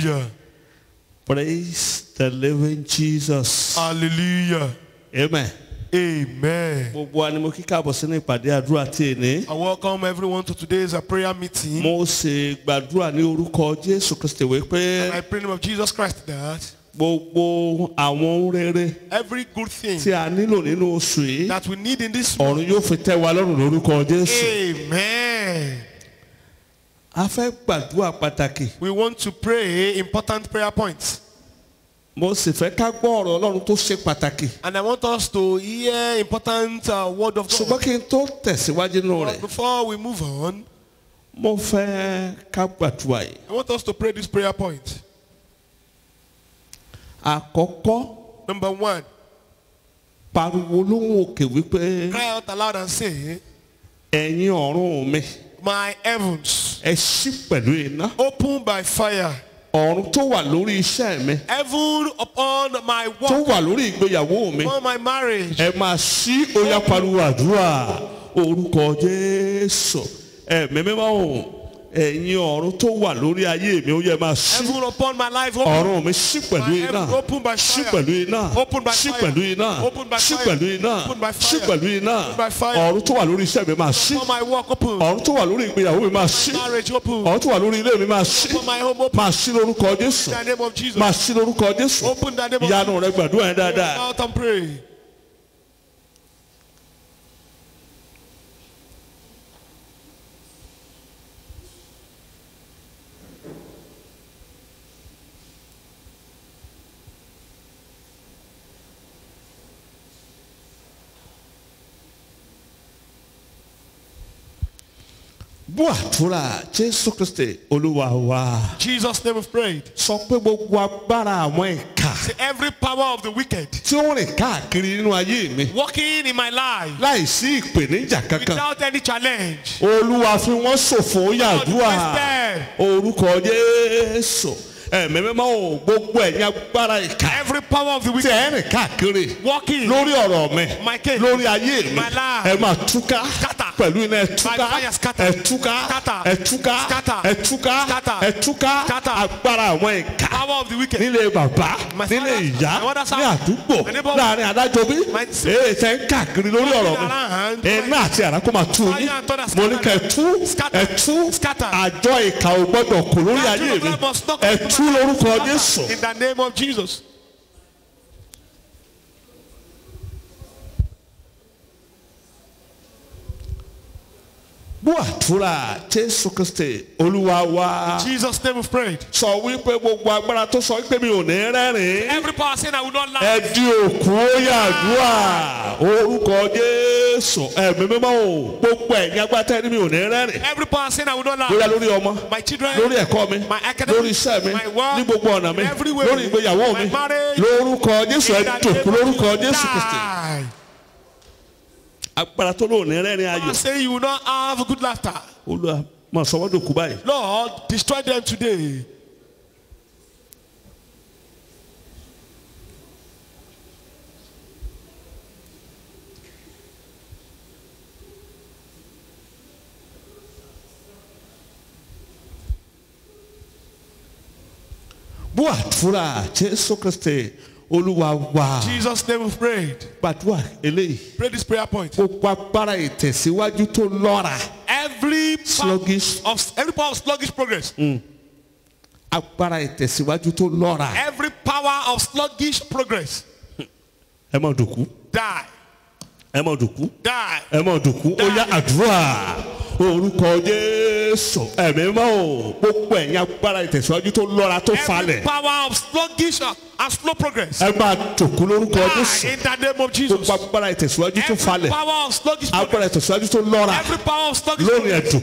Hallelujah. Praise the living Jesus. Hallelujah. Amen. Amen. I welcome everyone to today's prayer meeting. And I pray in the name of Jesus Christ that every good thing that we need in this month, amen. We want to pray important prayer points. And I want us to hear important word of God. But before we move on, I want us to pray this prayer point. Number one, cry out aloud and say, my heavens, open by fire. Heaven upon my work, upon my marriage. Heaven upon my life, open by fire. Open by fire. Open by fire. Open by fire. Open by fire. Upon my work, open. Marriage, open. Upon my home, open. In the name of Jesus. Open the name of Jesus. Go out and pray. Jesus' name we've prayed. Say every power of the wicked walking in my life without any challenge, every power of the wicked walking my case, my life, power of the wicked, my in the name of Jesus. Jesus' name we've prayed. Every power saying I will not lie. Every power saying I will not lie. My children, my academics, my work, every way, my marriage, I say you will not have good laughter. Lord, destroy them today. Jesus' name we've prayed. Pray this prayer point. Every power of sluggish progress. Every power of sluggish progress. Die. Die. Every power of sluggish and slow progress. In the name of Jesus. Every power of sluggish progress. Every power of sluggish progress.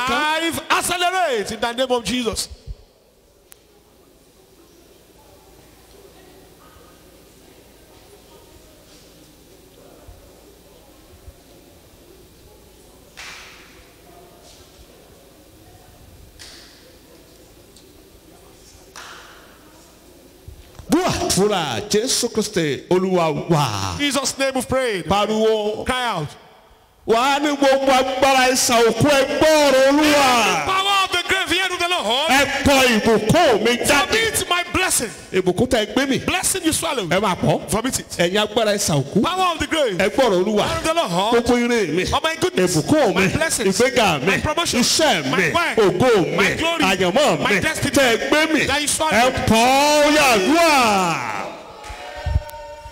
Life accelerate in the name of Jesus. Jesus' name we've prayed. Cry out. wà á ní gbogbo agbára ìsà òkú ẹgbọ́ ọ̀rọ̀ Olúwa. Power of the grave, hear the Lord. ẹ pọ ìbùkún mi jáde. Vomit my blessing. ìbùkún tẹ gbé mi. Blessing you swallow. ẹ máa pọ̀. Vomit it. ẹ̀yin agbára ìsà òkú. Power of the grave. ẹgbọ́ ọ̀rọ̀ Olúwa. Hear the Lord. gbogbo ire mi. Oh my goodness. ìbùkún mi. My blessings. ìgbéga mi. My promotion. iṣẹ́ mi. My work. ògo mi. My glory. àyànmọ́ My mi. destiny. tẹ gbé mi. That you swallow. ẹ pọ̀ yàdúrà.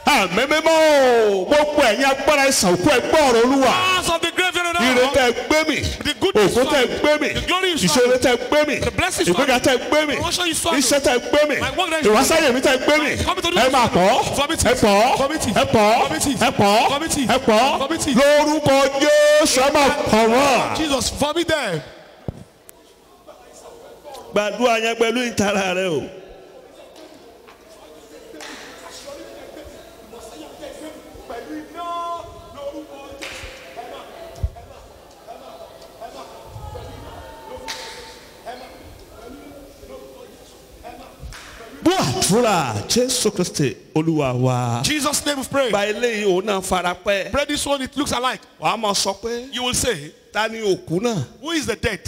àmẹ́mẹ́mọ́ gbogbo ẹ̀yin agbára ìsà òkú ẹgbọ́ ọ̀rọ̀ Olúwa. Powers of the grave, hear the ire Lord. tẹ gbé mi. The goodness ògo tẹ swallow. gbé mi. The glory you swallow. ìṣòro tẹ gbé mi. The blessings ìgbéga tẹ gbé mi. Promotion you swallow. iṣẹ́ tẹ gbé mi. My work that you ìwásáyè mi tẹ gbé mi. Vomit it. ẹ máa pọ̀. Vomit it. ẹ pọ̀. Vomit it. ẹ pọ̀. Vomit it. ẹ pọ̀. Vomit it. ẹ pọ̀. Vomit it. lórúkọ Jésù ẹ máa pọ̀ wọ́n. Jesus, vomit them. gbàdúrà yẹn pẹ̀lú ìtara rẹ o. Àdúrà Jésù Kristi Olúwa wa. Jesus' name we pray. Gba eléyìí òun náà fara pẹ́. Pray this one, it looks alike. Wàá máa sọ pé. You will say, Ta ni òkú náà? who is the dead?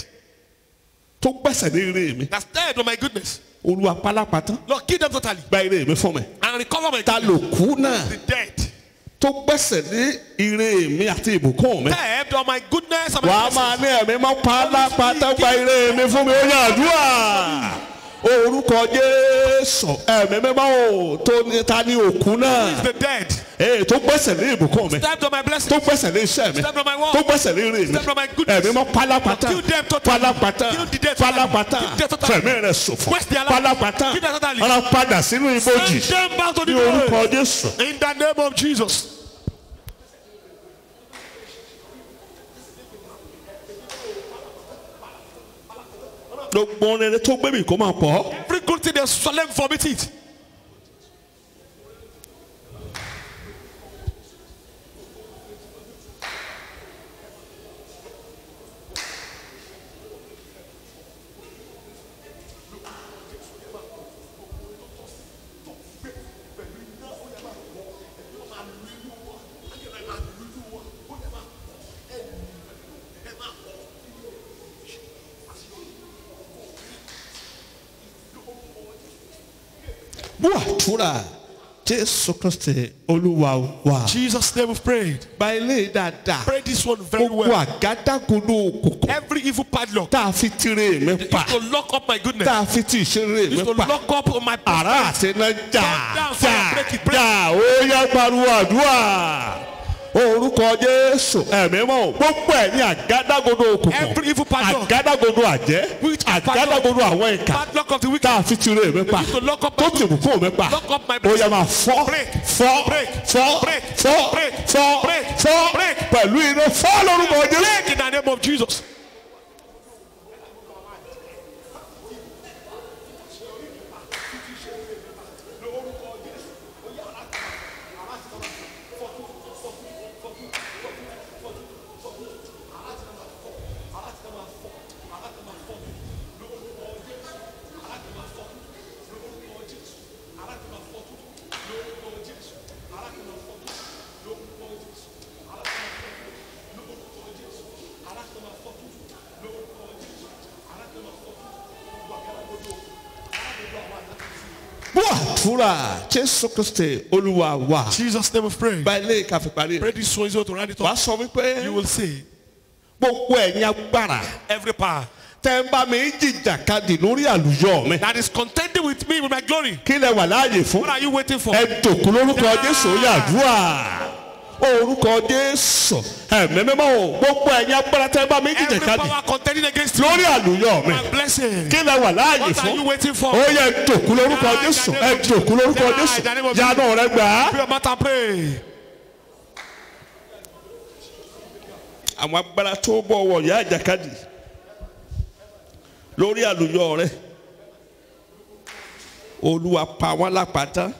Tó gbẹ̀sẹ̀ ní ire mi. That's dead, oh my goodness. Olúwa pálápàtán. Lord, kill them totally. Gba ire mi fún mi. And recover my Ta lòkú náà? the dead. Tó gbẹ̀sẹ̀ ní ire mi àti ìbùkún mi. Dead, oh my goodness, and my Wàá máa blessings. ní ẹ̀mí mọ́ pálápàtán gba ire mi fún mi. Ó yá àdúrà. Orúkọ Jésù ẹ̀mí mímọ́ o tó ní ta ni òkú náà. The dead. Tó gbẹ̀sẹ̀ ní ìbùkún mi. Stepped on my blessings. Tó gbẹ̀sẹ̀ ní iṣẹ́ mi. Stepped on my wall. Tó gbẹ̀sẹ̀ ní ire mi. Stepped on my goodness. Ẹ̀mí mọ́ pálápàtà. Kill them totally. Pálápàtà. Kill the dead totally. Pálápàtà. Kill them totally. Fẹ̀mí rẹ̀ ṣòfò. Waste their life. Pálápàtà. Kill them totally. Ọ̀rọ̀ padà sínú ibojì. Send them back to the Ní orúkọ grave. Jésù. In the name of Jesus. Gbogbo rere tó gbé mi kó máa pọ̀. Every good thing they swallow, vomit it. Àdúrà Jésù Kristi Olúwa wa. Jesus' name we've prayed. Gba ilé dáadáa. Pray this one very Gbogbo well. àgádágodo òkùnkùn. Every evil padlock Tá a fi tire mi pa. used to lock up my goodness. Tá a fi ti ìṣeré mi Used to pa. lock up my Àrá prosperity. àti iná jà Down, fire, break it, break it. jà ó yá pariwo àdúrà. Orúkọ Jésù ẹ̀mí mọ́ gbogbo ẹ̀yin àgádágodo òkùnkùn. Every evil padlock. Àgádágodo àjẹ́. Which Àgádágodo àwọn ìkà. Padlock of the wicked. Tá a fi tire mi pa. Used to lock up my Tó ti bùkún mi pa. Lock up my Ó yá blessings. máa fọ́. Break. Fọ́. Break. Fọ́. Break. Fọ́. Break. Fọ́. Break. Fọ́. Break. Pẹ̀lú iná fọ́ lórúkọ Jésù. Break in the name of Jesus. Àdúrà Jésù Kristi Olúwa wa. Jesus' name we pray. Gba ilé ìkàfẹ́ parí Pray rẹ̀. this one, so to write it Wàá up. sọ wípé You will say, gbogbo ẹ̀yin agbára every power tẹ́ ń bá mi jìjàkadì lórí àlùyọ mi. that is contending with me with my glory. Kí lẹ wà láàyè fún? What are you waiting for? Ẹ dòkú lórúkọ Jésù ó yá àdúrà. Orúkọ Jésù ẹ̀mí mímọ́ o gbogbo ẹ̀yin agbára tẹ́ ń bá mi Every jìjàkadì power contending against me. lórí àlùyọ mi. My blessing. Kí lẹ wà láàyè What are you fún? waiting for? Ó yẹ dòkú lórúkọ Jésù ẹ dòkú lórúkọ Jésù yánú rẹ gbà á. Pray about and pray. àwọn agbára tó bọ̀ wọ̀ yá àjàkadì lórí àlùyọ rẹ Olúwa pa wọ́n lápáta.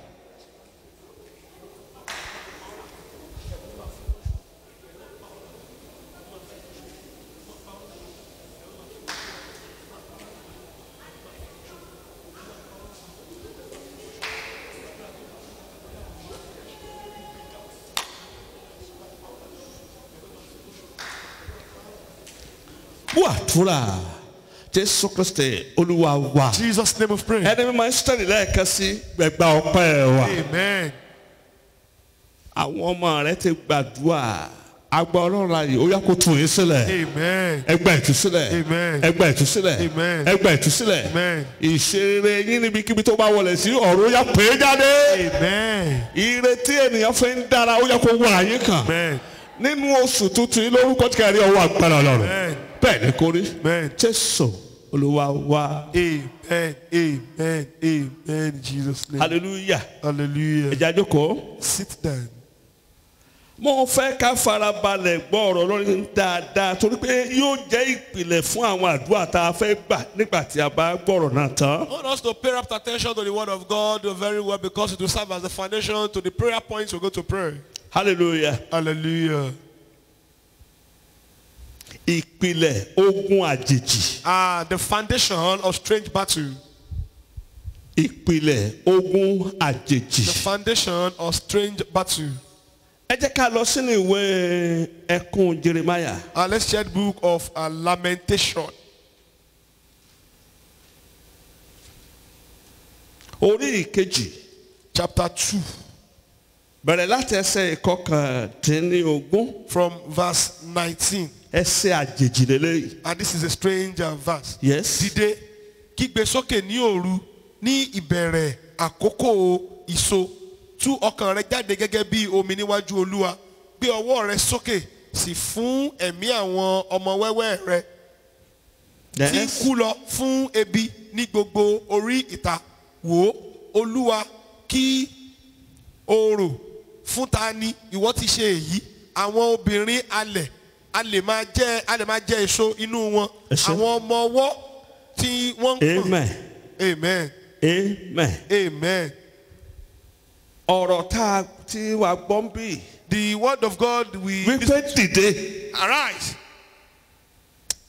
àdúrà Jésù Kristi Olúwa wa. Jesus' name of prayer. Ẹni mímọ́ Ísírẹ́lì lẹ́ẹ̀kan sí gbẹ̀gbà ọpẹ́ wa. Amen. Àwọn ọmọ rẹ ti gbàdúrà. Agba Ọlọ́run láàyè ó yá kó tú yín sílẹ̀. Amen. Ẹ gba ìtúsílẹ̀. Amen. Ẹ gba ìtúsílẹ̀. Amen. Ẹ gba ìtúsílẹ̀. Amen. Ìṣeré yín níbikíbi tó bá wọlé sí ọ̀run ó yá pè é jáde. Amen. Ìrètí ènìyàn fi ń dára ó yá kó wọ àyè kan. Amen. Nínú oṣù tuntun yìí lórúkọ tí kẹrin ọwọ́ agbára Ọlọ́run. Amen. Bẹ́ẹ̀ ni kò rí. Amen. Jésù Olúwa wa. Amen. Amen. Amen. In Jesus' name. Hallelujah. Hallelujah. Ẹ jẹ́ á jókòó. Sit down. Mo fẹ́ ká farabalẹ̀ gbọ́ ọ̀rọ̀ Ọlọ́run dáadáa torí pé yóò jẹ́ ìpìlẹ̀ fún àwọn àdúrà tá a fẹ́ gbà nígbà tí a bá gbọ́rọ̀ náà tán. I want us to pay rapt attention to the word of God very well because it will serve as the foundation to the prayer points we're going to pray. Hallelujah. Hallelujah. Ìpìlẹ̀ ogun àjèjì. The foundation of strange battle. Ìpìlẹ̀ ogun àjèjì. The foundation of strange battle. Ẹ jẹ́ ká lọ sínú ìwé ẹkún Jeremiah. Let's check the book of Lamentation. Orí ìkejì. Chapter 2. Bẹ̀rẹ̀ láti ẹsẹ̀ ìkọkàndínlógún. From verse 19. Ẹsẹ̀ àjèjì lélẹ́yìí. And this is a strange verse. Yes. Dìde kígbe sókè ní òru ní ìbẹ̀rẹ̀ àkókò ìso. Tú ọkàn rẹ jáde gẹ́gẹ́ bí omi níwájú Olúwa. Gbé ọwọ́ rẹ sókè sì fún ẹ̀mí àwọn ọmọ wẹ́wẹ́ rẹ. Tí kú lọ fún ebi ní gbogbo orí ìta. Wò Olúwa kí oòrùn fún ta ni ìwọ ti ṣe èyí. Àwọn obìnrin alẹ̀ máa jẹ èso inú wọn. Àwọn ọmọ ọwọ́ tí wọ́n ń pọ̀n. Amen. Amen. Amen. Amen. Ọ̀rọ̀ tí wàá gbọ́ ń bì. The word of God we Wípé dìde. Arise.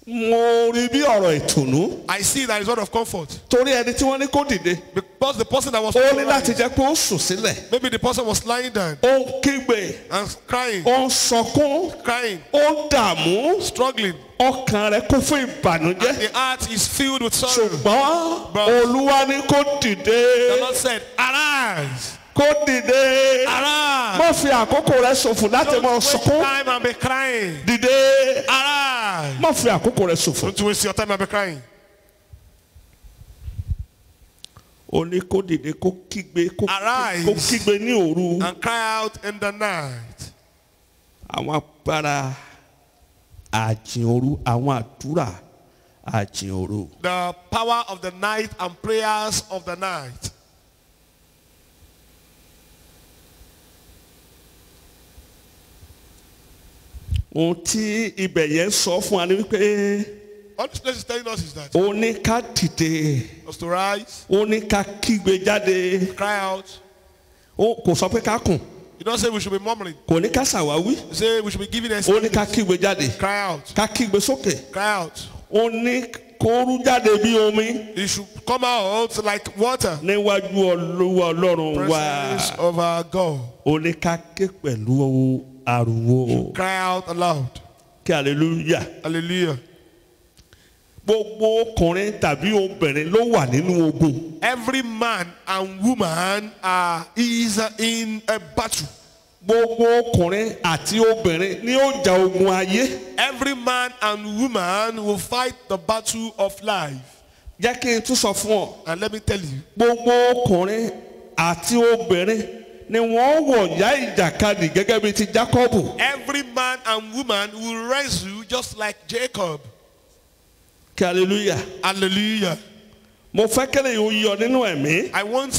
Mo rí bí ọ̀rọ̀ ìtùnú. I see that is word of comfort. Torí ẹni tí wọ́n ní kó dìde. Because the person that was Ó ní láti jẹ́ pé ó sùn sílẹ̀. maybe the person was lying down Ó ń kígbe. and crying, Ó ń sọkún. crying, Ó ń dààmú. struggling. Ọkàn rẹ̀ kún fún ìbànújẹ́. The heart is filled with sorrow. Ṣùgbọ́n But Olúwa ní kó dìde. the Lord said, arise. Kó dìde. Arise. Má fi àkókò rẹ̀ ṣòfò láti Don't máa waste sọkún. time and be crying. Dìde. Arise. Má fi àkókò rẹ̀ ṣòfò. Don't waste your time and be crying. Ó ní kó dìde kó kígbe Arise. kó kígbe ní òru. And cry out in the night. Àwọn agbára àjìn òru, àwọn àdúrà àjìn òru. The power of the night and prayers of the night. Ohun tí ibẹ̀ yẹn sọ fún wa ni wípé All this place is telling us is that ó ní ká dìde, us to rise, ó ní ká kígbe jáde, cry out. kò sọ pé ká kùn, You don't say we should be murmuring. kò ní ká ṣàwáwí, You say we should be giving ó excuses. ní ká kígbe jáde, Cry out. ká kígbe sókè, Cry out. ó ní kó rú jáde bí omi You should come out like water. níwájú Olúwa Ọlọ́run wa. Presence of our God. Ó ní ká ké pẹ̀lú ariwo. Cry out aloud. Kí hallelujah. Hallelujah. Gbogbo ọkùnrin tàbí obìnrin ló wà nínú ogun. Every man and woman is in a battle. Gbogbo ọkùnrin àti obìnrin ni ó jà ogun ayé. Every man and woman will fight the battle of life. Jẹ́ kí n tún sọ fún ọ. And let me tell you, Gbogbo ọkùnrin àti obìnrin ni wọ́n wọ̀ yá ìjàkadì gẹ́gẹ́ bí ti Jákọ́bù. every man and woman will wrestle just like Jacob. Kí hallelujah. Hallelujah. Mo fẹ́ kẹ́lẹ́ yóò yọ nínú ẹ̀mí. I want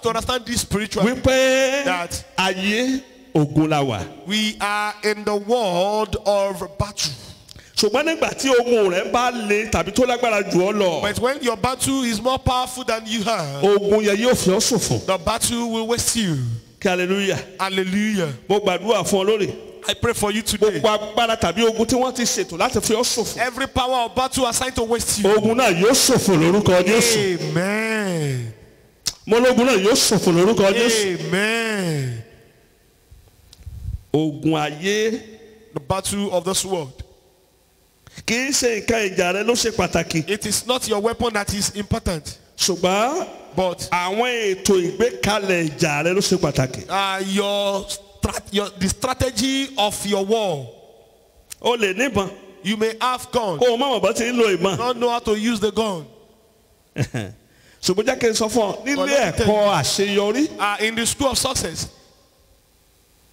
to understand this spiritually. Wípé That ayé ogun la wà. we are in the world of battle. Ṣùgbọ́n nígbà tí ogun rẹ̀ bá le tàbí tó lágbára jù ọ́ lọ. But when your battle is more powerful than you have, Ogun yẹn yóò fi ọ́ ṣòfò. the battle will waste you. Kí hallelujah. Hallelujah. Mo gbàdúrà fún ọ lórí. I pray for you today. Gbogbo agbára tàbí ogun tí wọ́n ti ṣètò láti fi ọ́ ṣòfò. Every power of battle assigned to waste you. Ogun náà yóò ṣòfò lórúkọ Jésù. Amen. Mo lógun náà yóò ṣòfò lórúkọ Jésù. Amen. Ogun ayé The battle of this world. kì í ṣe nǹkan ìjà rẹ ló ṣe pàtàkì. It is not your weapon that is important. ṣùgbọ́n But àwọn ètò ìgbékalẹ̀ ìjà rẹ ló ṣe pàtàkì. the strategy of your war. o lè níbọn. You may have gun. kó o má mọ̀ bọ́ ti ń lo ìbọn. Not know how to use the gun. ṣùgbọ́n jẹ́ kí n sọ fún ọ nílé ẹ̀kọ́ àṣeyọrí. In the school of success.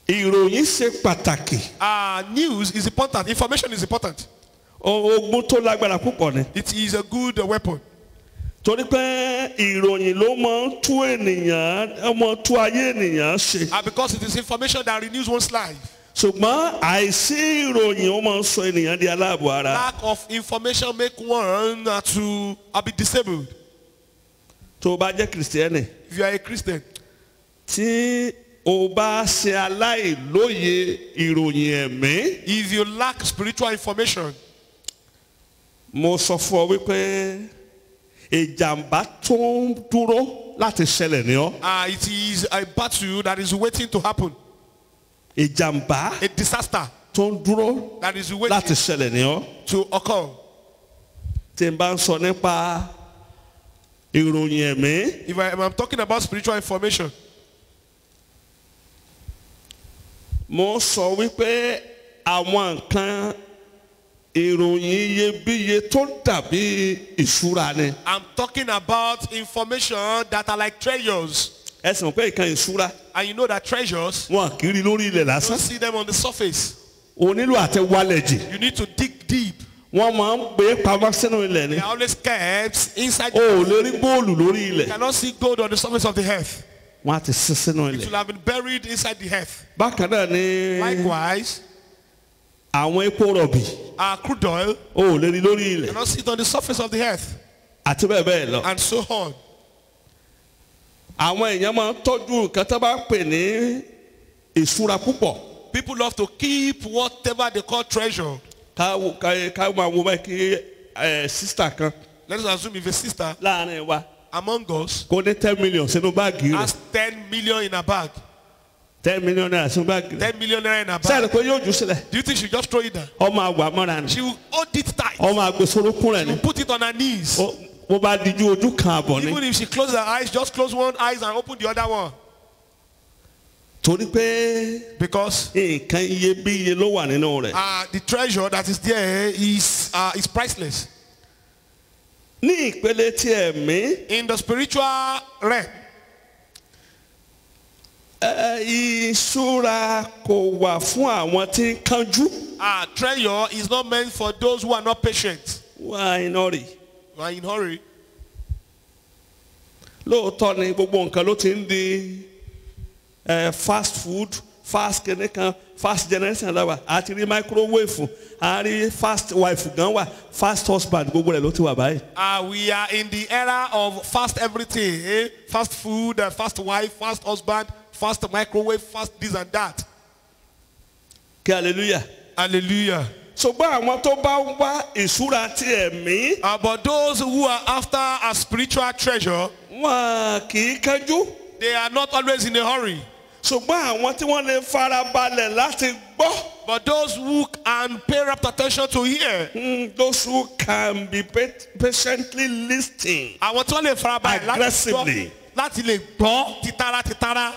ìròyìn ṣe pàtàkì. News is important. Information is important. ogun tó lágbára púpọ̀ ni. It is a good weapon. torí pé ìròyìn ló máa ń tú ènìyàn ọmọ tú ayé ènìyàn ṣe. Because it is information that renews one's life. ṣùgbọ́n àìsí ìròyìn ó máa ń sọ ènìyàn di aláàbọ̀ ara. Lack of information make one to be disabled. tó o bá jẹ́ kìrìsìtẹ́nì. If you are a Christian. tí o bá ṣe aláìlóye ìròyìn ẹ̀mí. If you lack spiritual information. mo sọ fún ọ wípé ìjàmbá tó ń dúró láti ṣẹlẹ̀ ní ọ. It is a battle that is waiting to happen. ìjàmbá. A disaster. tó ń dúró that is waiting láti ṣẹlẹ̀ ní ọ. to occur. tí n bá ń sọ nípa ìròyìn ẹ̀mí. If I'm talking about spiritual information. mo sọ wípé àwọn nǹkan ìròyìn iyebíye tó dàbí ìṣúra ni. I'm talking about information that are like treasures. ẹ sì mọ̀ pé ìkan ìṣúra. And you know that treasures. wọn kì í rí lórí ilẹ̀ You lásán. don't see them on the surface. o nílò àti wálẹ̀ jì. You need to dig deep. wọ́n máa ń gbé pamọ́ sínú ilẹ̀ ni. They are always kept inside. o ò lè rí góòlù lórí ilẹ̀. You cannot see gold on the surface of the earth. wọ́n á ti sín sínú It ilẹ̀. will have been buried inside the earth. bákan náà ni Likewise, àwọn epo rọ̀bì. crude oil. o ò lè rí lórí You ilẹ̀. cannot see it on the surface of the earth. àti bẹ́ẹ̀ bẹ́ẹ̀ lọ. And so on. àwọn èèyàn máa ń tọ́jú nǹkan tó bá pè ní ìṣúra púpọ̀. People love to keep whatever they call treasure. ká máa wo báyìí kí sísítà kan. Let us assume if a sister láàrin wa. among us kó ní 10 million sínú báàgì rẹ̀. has 10 million in her bag. 10 million naira sínú báàgì rẹ̀. 10 million naira in her bag. sẹ́ẹ̀rì pé yóò jù sílẹ̀. Do you think she just throw it down? ọmọ àgbà mọ́ra ni. She will hold it tight. ọmọ àgbèsórókún rẹ̀ She ni. will put it on her knees. bó bá dijú ojú kan àbọ̀ ni. Even if she closes her eyes, just close one eye and open the other one. torí pé Because nǹkan iyebíye ló wà nínú rẹ̀. the treasure that is there is priceless. ní ìpele tí ẹ̀mí. In the spiritual realm, ìṣúra kò wà fún àwọn tí ń kánjú. treasure is not meant for those who are not patient. wà iná rì. Who are in hurry. lóòótọ́ ni gbogbo nǹkan ló ti ń di fast food fast kìnìkan fast generation lọ́wọ́ àti rí microwave a rí fast wife gan wà fast husband gbogbo rẹ̀ ló ti wà báyìí. We are in the era of fast everything. Fast food, fast wife, fast husband, fast microwave, fast this and that. kí hallelujah. Hallelujah. ṣùgbọ́n àwọn tó bá ń wá ìṣúra ti ẹ̀mí. But those who are after a spiritual treasure, wọn kì í kánjú. they are not always in a hurry. ṣùgbọ́n àwọn tí wọ́n lè farabalẹ̀ láti gbọ́. But those who can pay rapt attention to hear. Those who can be patiently listening. Àwọn tí wọ́n lè farabalẹ̀ aggressively. láti lè gbọ́ titara.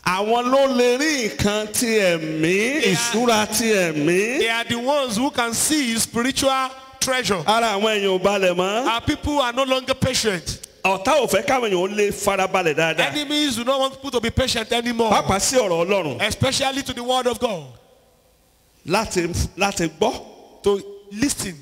àwọn ló lè rí nǹkan ti ẹ̀mí ìṣúra ti ẹ̀mí. They are the ones who can see spiritual treasure. ara àwọn èèyàn ò balẹ̀ mọ́. Our people are no longer patient. ọ̀tá ò fẹ́ káwọn èèyàn ó lè farabalẹ̀ dáadáa. Enemies do not want people to be patient anymore. pàápàá sí ọ̀rọ̀ Ọlọ́run. Especially to the word of God. láti gbọ́. To listen.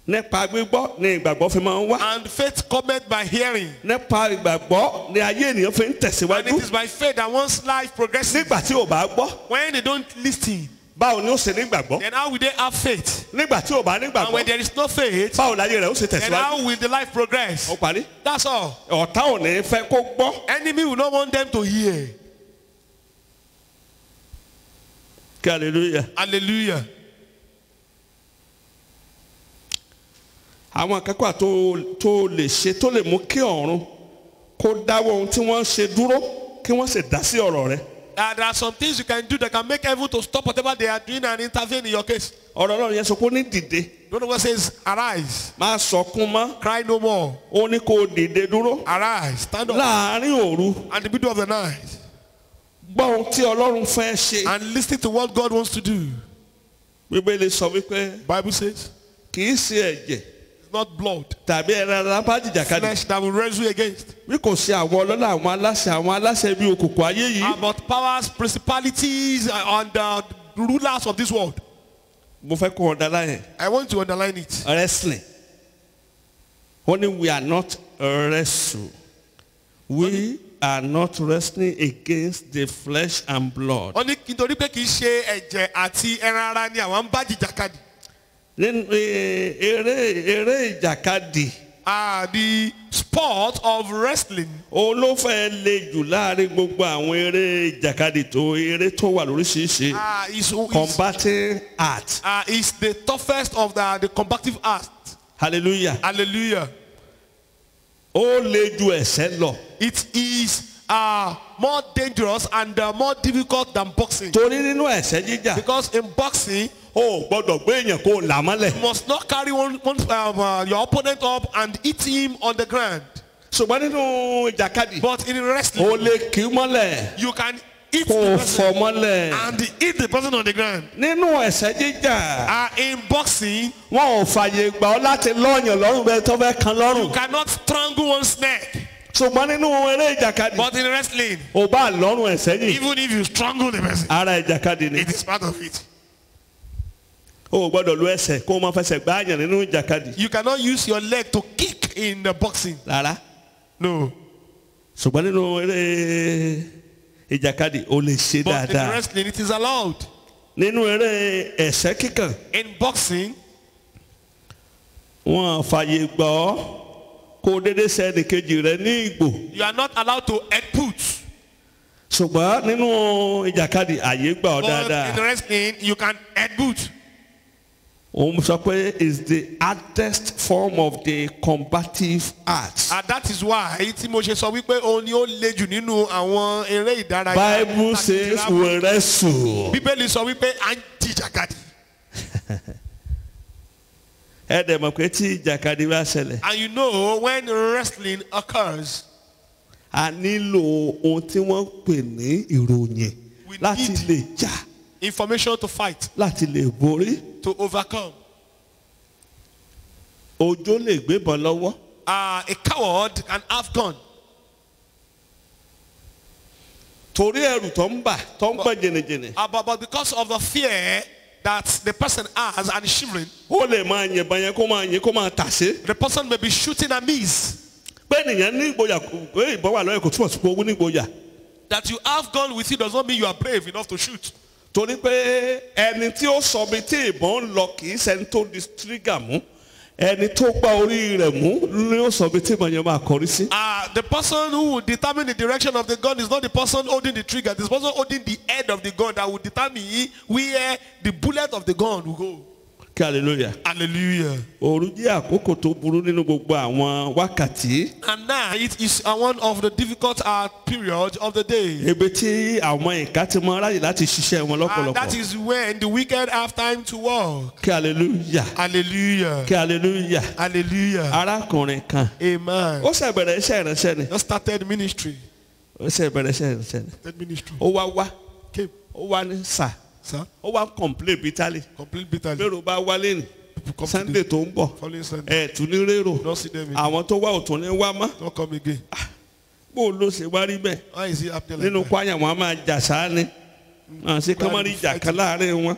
nípa gbígbọ́ ni ìgbàgbọ́ fi máa ń wá. And faith cometh by hearing. nípa ìgbàgbọ́ ni ayé ènìyàn fi ń tẹ̀síwájú. And it is by faith that one's life progresses. nígbà tí ò bá gbọ́. When they don't listen, báwo ni ó ṣe ní gbàgbọ́. then how will they have faith? nígbà tí ò bá ní And when gbàgbọ́. there is no faith, báwo láyé rẹ̀ ó ṣe then tẹ̀síwájú. how will the life progress? ó parí. That's all. ọ̀tá ò ní fẹ́ kó gbọ́. Enemy will not want them to hear. hallelujah. Hallelujah. àwọn akẹ́kọ̀ọ́ tó lè ṣe tó lè mú kí ọ̀run kó dáwọ́ ohun tí wọ́n ṣe dúró kí wọ́n sì dá sí ọ̀rọ̀ rẹ̀. There are some things you can do that can make heaven to stop whatever they are doing and intervene in your case. ọ̀rọ̀ Ọlọ́run yẹn sọ pé ó ní dìde. The word of God says, arise, má sọkún mọ́. cry no more. ó ní kó dìde dúró. Arise, stand up. láàárín òru. At the middle of the night. gbọ́ ohun tí Ọlọ́run fẹ́ ṣe. And listen to what God wants to do. Bíbélì sọ wípé Bible says, kì í ṣe ẹ̀jẹ̀ it's not blood, tàbí ẹran ara bá jìjàkadì. flesh that will wrestle against. bí kò ṣe àwọn ọlọ́lá àwọn aláṣẹ bí òkùnkùn ayé yìí. About powers, principalities, and the rulers of this world. mo fẹ́ kó underline. I want to underline it. Wrestling. Only we are not wrestle. We are not wrestling against the flesh and blood. Ó ní nítorí pé kì í ṣe ẹ̀jẹ̀ àti ẹran ara ni àwọn ń bá jìjàkadì. Nínú eré ìjàkadì. The sport of wrestling. Ó ló fẹ́ le jù láàrin gbogbo àwọn eré ìjàkadì eré tó wà lóríṣiríṣi. Combating art. Is the toughest of the combative art. Hallelujah. Hallelujah. Ó le ju ẹ̀ṣẹ̀ lọ. It is more dangerous and more difficult than boxing. Torí nínú ẹ̀ṣẹ̀ jíjà. Because in boxing, o gbọ́dọ̀ gbé èèyàn kó là mọ́lẹ̀. you must not carry your opponent up and hit him on the ground. ṣùgbọ́n nínú ìjàkadì. But in wrestling, o lè kì í mọ́lẹ̀. you can hit kó the o person fọ́ mọ́lẹ̀. and hit the person on the ground. nínú ẹ̀ṣẹ̀ jíjà. In boxing, wọn ò fàyè gbà ọ́ láti lọ́ọ̀yàn lọ́rùn bẹ́ẹ̀ tó fẹ́ kan lọ́rùn. you cannot strangle one's neck. ṣùgbọ́n nínú eré ìjàkadì. But in wrestling, o bá lọ́rùn ẹ̀ṣẹ̀ yìí. even if you strangle the person, ara ìjàkadì ni. it is part of it. o gbọ́dọ̀ lo ẹsẹ̀ kó o máa fẹsẹ̀ gbá àyàn nínú ìjàkadì. You cannot use your leg to kick in the boxing. rárá. No. ṣùgbọ́n nínú eré ìjàkadì o lè ṣe dáadáa. But in wrestling, it is allowed. nínú eré ẹ̀ṣẹ́ kíkàn. In boxing, wọn fàyè gbà ọ́ kó o dédé sẹ́ni kejì rẹ ní ìgbò. you are not allowed to headbutt. ṣùgbọ́n nínú ìjàkadì àyè gbà ọ́ But dáadáa. in wrestling, you can headbutt. òun sọ pé is the hardest form of the combative art. And that is why tí mo ṣe sọ wípé òun ni ó le jù nínú àwọn eré ìdárayá. Bible says we wrestle. Bíbélì sọ wípé à ń jìjàkadì. ẹ dẹ̀ mọ̀ pé tí ìjàkadì bá ṣẹlẹ̀. And you know when wrestling occurs, a nílò ohun tí wọ́n pè ní ìròyìn láti lè jà. information to fight, láti lè borí. to overcome. Òjò lè gbébọn lọ́wọ́. A coward can have gun. torí ẹ̀rù tó ń bà jẹnẹjẹnẹ. But because of the fear that the person has and is shivering, ó lè máa yìnbọn yẹn kó máa tàsé. the person may be shooting amiss. pé nìyẹn ní ìgboyà pé ìbọn wà lọ́yẹ̀ kò túmọ̀ sí pé owó ní ìgboyà. That you have gun with you does not mean you are brave enough to shoot. torí pé ẹni tí ó sọ bí tí ìbọn ń lọ kì í ṣẹni tó di trigger mú ẹni tó gbá orí rẹ̀ mú ni ó sọ bí tí ìbọn yẹn máa kọrí sí. The person who will determine the direction of the gun is not the person holding the trigger. This person holding the head of the gun that will determine where the bullet of the gun will go. kí hallelujah. Hallelujah. òru jẹ́ àkókò tó burú nínú gbogbo àwọn wákàtí. And night is one of the difficult periods of the day. ebi tí àwọn ìka ti mọ aráyè láti ṣiṣẹ́ wọn And that lọ́pọ̀lọpọ̀. is when the wicked have time to walk. kí hallelujah. Hallelujah. kí hallelujah. Hallelujah. arákùnrin kan. Amen. ó ṣe bẹ̀rẹ̀ iṣẹ́ ìránṣẹ́ ni. Just started ministry. ó ṣe bẹ̀rẹ̀ iṣẹ́ ìránṣẹ́ ni. Started ministry. ó wá Came. ó wá ní sà. Sir. ó wá complain bitterly. Complete bitterly. lérò bá wálé ni. Come Sunday tó ń bọ̀. Following Sunday. ẹ̀ tún ní rérò. Don't see them again. àwọn tó wá òtún ní wá mọ́. Don't come again. bó o ló ṣe wá rí bẹ́ẹ̀. Why is it happening like nínú that? kwaya wọn a máa jà sáá ni. ṣé ká má rí ìjà kan láàrin wọn.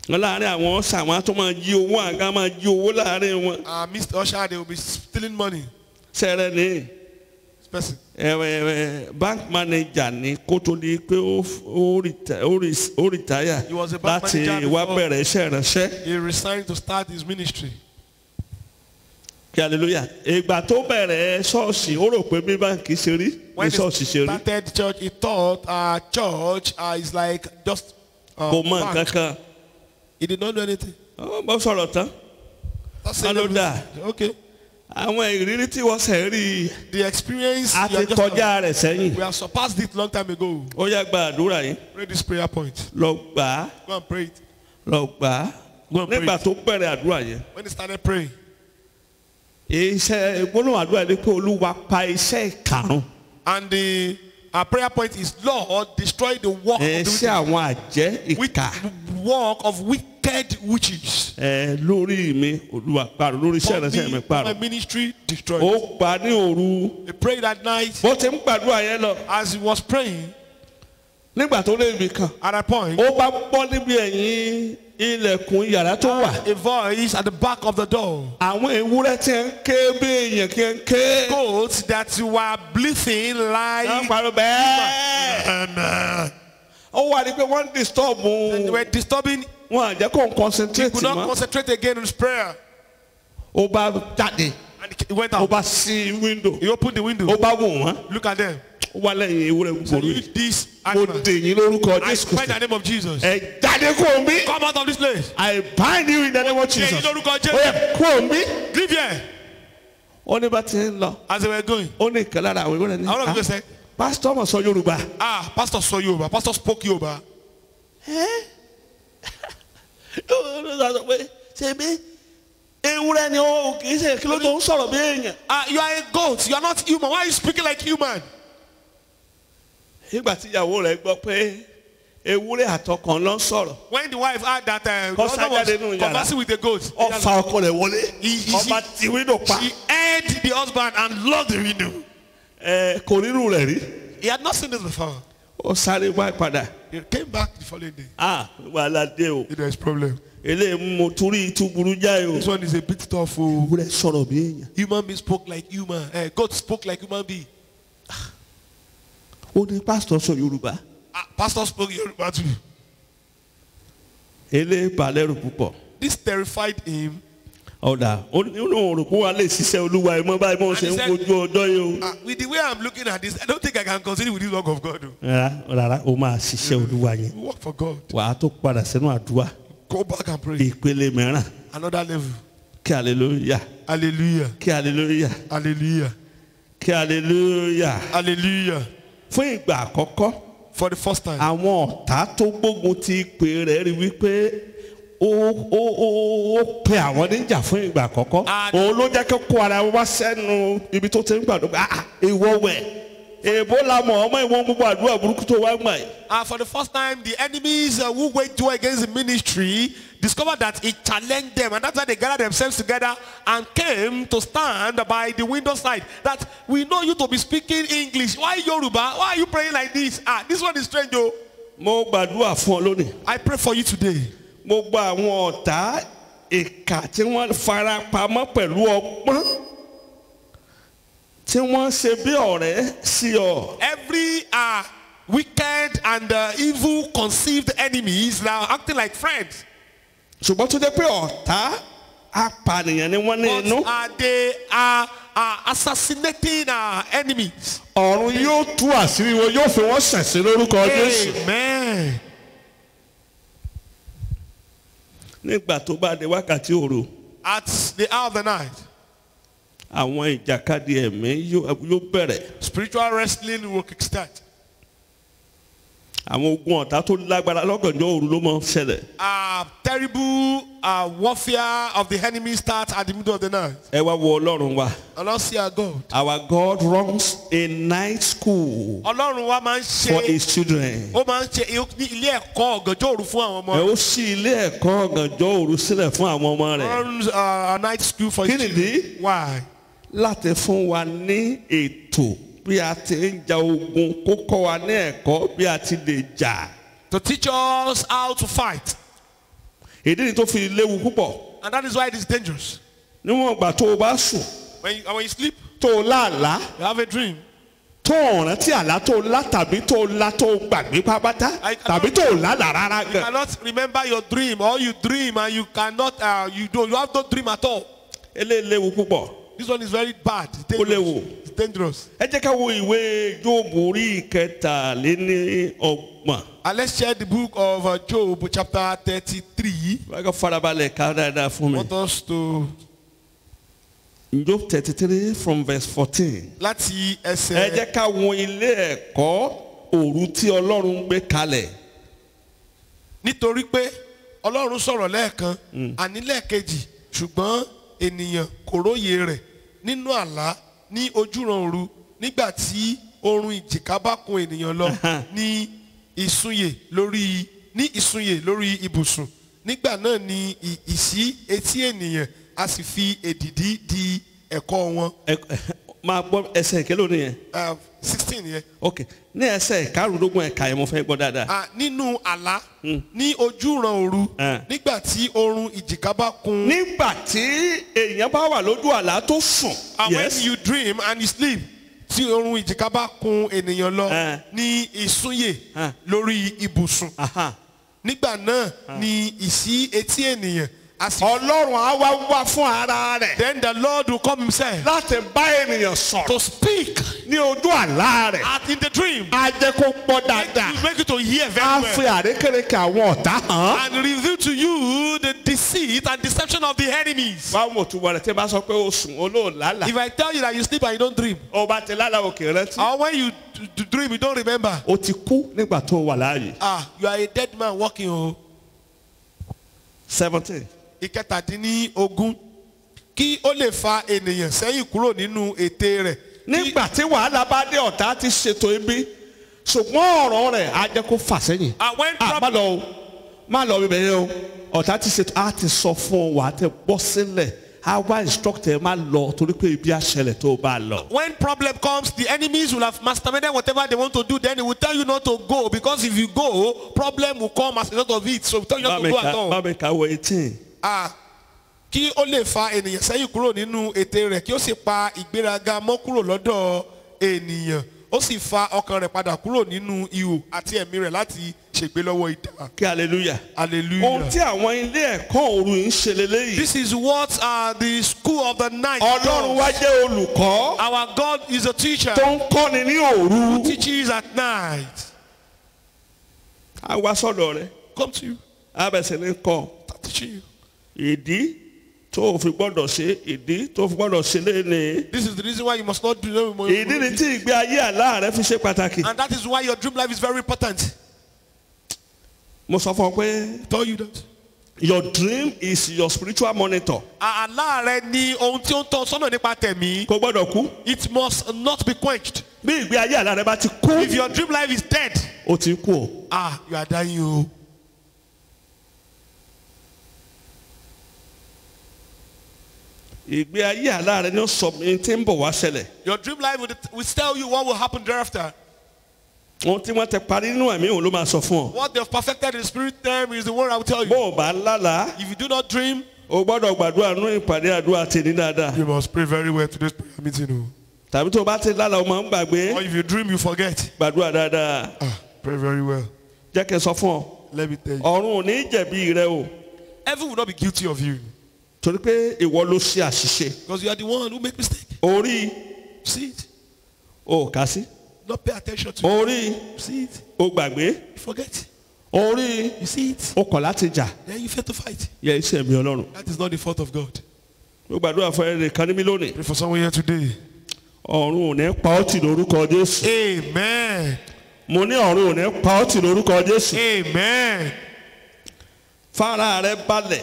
láàrin àwọn ọ̀sà wọn tó máa jí owó àga máa jí owó láàrin wọn. Mr. Usher, they will be stealing money. sẹ́rẹ̀ ni This person. bank manager ni kó tó di pé ó retire He was a bank láti manager wá before. bẹ̀rẹ̀ iṣẹ́ ìránṣẹ́. He resigned to start his ministry. kí hallelujah. ìgbà tó bẹ̀rẹ̀ ṣọ́ọ̀ṣì ó rò pé bí báńkì ṣe rí When ní he ṣọ́ọ̀ṣì ṣe rí. started church, he thought church is like just kò mọ bank. nǹkan kan. He did not do anything. ó bọ́ sọ̀rọ̀ tán. That's it. Hello, Dad. Okay. àwọn ìrírí tí wọ́n ṣe rí. The experience. a ti kọjá rẹ̀ sẹ́yìn. We have surpassed it long time ago. ó yá gba àdúrà yìí. Pray this prayer point. lọ gbà á. Go and pray it. lọ gbà á. Go and pray nígbà it. tó bẹ̀rẹ̀ àdúrà yẹn. When he started praying. iṣẹ́ gbólóhùn àdúrà ni pé Olúwa pa iṣẹ́ ìkarùn. And the prayer point is, Lord, destroy the work of the iṣẹ́ àwọn àjẹ́ ìkà. work of wicked witches. lórí mi Olúwa parun lórí iṣẹ́ ìránṣẹ́ mi My parun. ministry destroyed. ó gbà ní òru. He prayed that night. bó ti ń gbàdúrà yẹn lọ. As he was praying, nígbà tó lé ibi kan. at a point, ó bá gbọ́ níbi ẹ̀yìn ilẹ̀kùn yàrá tó wà. a voice at the back of the door. àwọn ewúrẹ́ tí ń ké bí èèyàn kí ń ké. Goats that were bleating wọ́n like. parọ́ bẹ́ẹ̀. ó wà ní pé wọ́n ń disturb They were disturbing. wọn àjẹ́ kó n He concentrate could not mọ́. concentrate again on his prayer. ó bá jáde. And he went ó out. bá ṣí window. He opened the window. ó bá wò wọ́n. Look at them. ó wà lẹ́yìn ewúrẹ́ So gbogbo you rẹ̀. this mo animal. dè yín lórúkọ I Jésù pray in Kristi. the name of Jesus. ẹ jáde kó o mí. Come out of this place. I bind you in the name of Dè yín Jesus. lórúkọ ó Jésù. yẹ kó o mí. Leave here. ó ní bá ti ń lọ. As they were going. ó ní ìkan lára àwọn ewúrẹ́ ní. I want to say, pásítọ̀ mọ̀ sọ Yorùbá. Pastor saw Yoruba. Pastor spoke Yoruba. ó sọ pé ṣe bí ewúrẹ́ ni ó kì í ṣe kí ló tó ń sọ̀rọ̀ bí èèyàn. You are a goat. You are not human. Why are you speaking like human? nígbà tí ìyàwó rẹ̀ gbọ́ pé ewúrẹ́ àtọkàn ló ń sọ̀rọ̀. When the wife heard that the Kọ́ husband was sájáde nínú yàrá. conversing with the goat, ó fa ọkọ rẹ̀ wọlé. He- ọba ti wíńdò pa. she heard the husband and locked the window. kò rírun rẹ̀ rí. He had not seen this before. ó sáré wá padà. He came back the following day. wàhálà dé o. There is problem. eléyìí mo torí itú burú jáì o. This one is a bit tough. Oh. ewúrẹ́ sọ̀rọ̀ bí èèyàn. Human being spoke like human. Goat spoke like human being. ó ní pásítọ̀ sọ Yorùbá. Pastor spoke Yoruba too. eléyìí balẹ̀rù púpọ̀. This terrified him. ọ̀dà ó ní òun rò pé wà lè ṣiṣẹ́ Olúwa ẹ̀ mọ́ báyìí mọ́ ṣe ń wojú ọjọ́ yìí o. With the way I'm looking at this, I don't think I can continue with this work of God. Oh. rárá ó máa ṣiṣẹ́ Olúwa yẹn. Work for God. wàá tó padà sínú àdúrà. Go back and pray. ìpele mìíràn. Another level. kí hallelujah. Hallelujah. kí hallelujah. Hallelujah. kí hallelujah. Hallelujah. fún ìgbà àkọ́kọ́ For the first time. àwọn ọ̀tá tó gbógun ti ìpè rẹ̀ rí wípé ó pe àwọn níjà fún ìgbà àkọ́kọ́. òun ló jẹ́ kó kó ara wá sẹ́nu ibi tó ti ń gbàdúrà ìwọ wẹ̀ èèbó la mọ̀ ọmọ ìwọ̀n gbogbo àdúrà burúkú tó wá gbà yìí. For the first time, the enemies who waged war against the ministry discovered that it challenged them, and that's why they gathered themselves together and came to stand by the window side. That we know you to be speaking English. Why Yoruba? Why are you praying like this? This one is strange, oh. mo gbàdúrà fún ọ lónìí. I pray for you today. mo gba àwọn ọ̀tá ìkà tí wọ́n fara pamọ́ pẹ̀lú ọgbọ́n tí wọ́n ṣe bí ọ̀rẹ́ sí ọ. Every wicked and evil conceived enemies now acting like friends. ṣùgbọ́n tó jẹ́ pé ọ̀tá apànìyàn ni wọ́n ní inú. But they are assassinating enemies. ọ̀run yóò tú àṣírí wọn yóò fi wọ́n ṣẹ̀sín lórúkọ Jésù. Amen. nígbà tó bá dé wákàtí òru. At the hour of the night, àwọn ìjàkadì ẹ̀mí yóò bẹ̀rẹ̀. spiritual wrestling will kickstart. àwọn ogun ọ̀tá tó lágbára lọ́gànjọ́ òru ló máa ń ṣẹlẹ̀. Terrible warfare of the enemy starts at the middle of the night. ẹ wá wo Ọlọ́run wa. And let's see our God. Our God runs a night school Ọlọ́run wa máa ń for ṣe, his children. ó máa ń ṣe ní ilé ẹ̀kọ́ ọ̀gànjọ́ òru fún àwọn ọmọ ẹ rẹ̀. ó ṣí ilé ẹ̀kọ́ ọ̀gànjọ́ òru sílẹ̀ fún àwọn ọmọ rẹ̀. Runs a night school for Kí his nìdí? children. Why? láti fún wa ní ètò bí a ti ń ja ogun kó kọ́ wa ní ẹ̀kọ́ bí a ti lè jà. To teach us how to fight. ìdí ni tó fi léwu púpọ̀. And that is why it is dangerous. níwọ̀n ìgbà tó o bá sùn When you sleep, tó o láàlá you have a dream. tó o rántí àlá tó o lá tàbí tó o lá tó o gbàgbé pápátá tàbí tó o lálà rárá You gan. cannot remember your dream, or you dream and you cannot, you have no dream at all. eléyìí léwu púpọ̀. This one is very bad. It's Ó léwu. dangerous. It's dangerous. ẹ jẹ́ ká wo ìwé Jóòbù orí ìkẹtàléníọgbọ̀n. And let's share the book of Job, chapter 33. wọ́n kọ́ farabalẹ̀ ká dáadáa fún I mi. want us to Job 33 from verse 14. láti Ẹ ẹsẹ̀ jẹ́ ká wo ilé ẹ̀kọ́ òru tí Ọlọ́run gbé kalẹ̀. nítorí pé Ọlọ́run sọ̀rọ̀ lẹ́ẹ̀kan àní lẹ́ẹ̀kejì ṣùgbọ́n ènìyàn kò róye rẹ̀ nínú àlá ní ojúran òru nígbà tí oorun ìjìká bá kun ènìyàn lọ ní ìsúnyè lórí ibùsùn nígbà náà ni ìṣí etí ènìyàn a sì fi èdìdí di ẹ̀kọ́ wọn. Máa gbọ́ ẹsẹ̀ ìkélò nìyẹn. 16 yẹn. Ok, ní ẹsẹ̀ ìkarùndógún ẹ̀ka yẹn mo fẹ́ gbọ́ dáadáa. Nínú àlá ní ojúran òru nígbà tí oorun ìjìká bá kun. Nígbà tí èèyàn bá wà lójú àlá tó sùn. And when you dream and you sleep, tí oorun ìjìká bá kun ènìyàn lọ ní ìsúnyè lórí ibùsùn. Nígbà náà ni ìṣí etí ènìyàn. Ọlọ́run á wá fún ara rẹ̀. Then the Lord will come himself. Láti bá ènìyàn sọ̀rọ̀. To speak. Ní ojú àlá rẹ̀. As in the dream. Á jẹ́ kó gbọ́ dáadáa. Make you to hear very well. Á fi àrékérekè àwọn ọ̀tá hàn. And reveal to you the deceit and deception of the enemies. Báwo tún wọlé tí bá sọ pé o sùn olóòlálà. If I tell you that you sleep and you don't dream. O bá ti lálàá òkè rántí. Or when you dream you don't remember. O ti kú nígbà tó wà láàyè. You are a dead man walking o. 17. Ìkẹtàdínlógún kí ó lè fa ènìyàn sẹ́yìn kúrò nínú ète rẹ̀. Nígbà tí wàhálà bá dé ọ̀tá ti ṣètò ibi ṣùgbọ́n ọ̀rọ̀ rẹ̀ á jẹ́ kó fà sẹ́yìn. Má lọ bíbẹ̀ yẹn o ọ̀tá ti ṣètò á ti sọ fún ọ wà á tẹ bọ́ sílẹ̀ á wá instructor má lọ torí pé ibi àṣẹlẹ̀ tó bá lọ. When problem comes, the enemies will have masterminded whatever they want to do. Then they will tell you not to go because if you go, problem will come as a result of it. So we tell you not to go at all. Bámi ka wo 18. Kí ó lè fa ènìyàn sẹ́yìn kúrò nínú ète rẹ̀ kí ó sì pa ìgbéraga mọ́ kúrò lọ́dọ̀ ènìyàn ó sì fa ọkàn rẹ̀ padà kúrò nínú ihò àti ẹ̀mí rẹ̀ láti ṣègbé lọ́wọ́ idà. Kí hallelujah. Hallelujah. Ohun tí àwọn ilé ẹ̀kọ́ òru ń ṣe lélẹ́yìí. This is what the school of the night does. Ọlọ́run wá jẹ́ olùkọ́. Our God is a teacher. Tó ń kọ́ni ní òru. Who teaches at night. A wá sọ́dọ̀ rẹ̀. Come to you. A bẹ̀sẹ̀ ní kọ́. Teaching you. Ìdí tó fi gbọ́dọ̀ ṣe ìdí tó fi gbọ́dọ̀ ṣe léni. This is the reason why you must not do no more. Ìdí ni tí ìgbé ayé àlá rẹ fi ṣe pàtàkì. And that is why your dream life is very important. Mo sọ fún ọ pé. Tell you that. Your dream is your spiritual monitor. Àlá rẹ ni ohun tí ó ń tọ́ sọ́nà nípa tẹ̀mí. Kò gbọ́dọ̀ kú. It must not be quenched. Bí ìgbé ayé àlá rẹ bá ti kú. If your dream life is dead. O ti kú o. You are dying o. Ìgbé ayé àlá rẹ ni ó sọ mi tí ń bọ̀ wá ṣẹlẹ̀. Your dream life will tell you what will happen thereafter. Ohun tí wọ́n ti parí nínú ẹ̀mí òun ló máa sọ fún ọ. What they have perfected in the spirit term is the one I will tell you. Bó o bá lálàá. If you do not dream. O gbọ́dọ̀ gbàdúrà nínú ìpàdé àdúrà tèmi dáadáa. You must pray very well to this prayer meeting o. Tàbí tó o bá ti lálàá o máa ń gbàgbé. Or if you dream you forget. Gbàdúrà dáadáa. Pray very well. Jẹ́ kí n sọ fún ọ. Let me tell you. Ọ̀run ò ní jẹ̀bi rẹ o. Heaven will not be guilty of you. Torí pé ìwọ ló ṣe àṣìṣe. Because you are the one who make mistake. Orí. See it. O kà sí. Not pay attention to Orí. it. See it. O gbàgbé. You forget. Orí. You see it. O kọ̀ láti jà. Then you fail to fight. Yẹ iṣẹ́ mi Ọlọ́run. That is not the fault of God. Mo gbàdúrà fún ẹnì kan níbí lónìí. Pray for someone here today. Ọ̀run ò ní pa ọ́ tì lórúkọ Jésù. Amen. Mo ní ọ̀run ò ní pa ọ́ tì lórúkọ Jésù. Amen. Fara rẹ balẹ̀.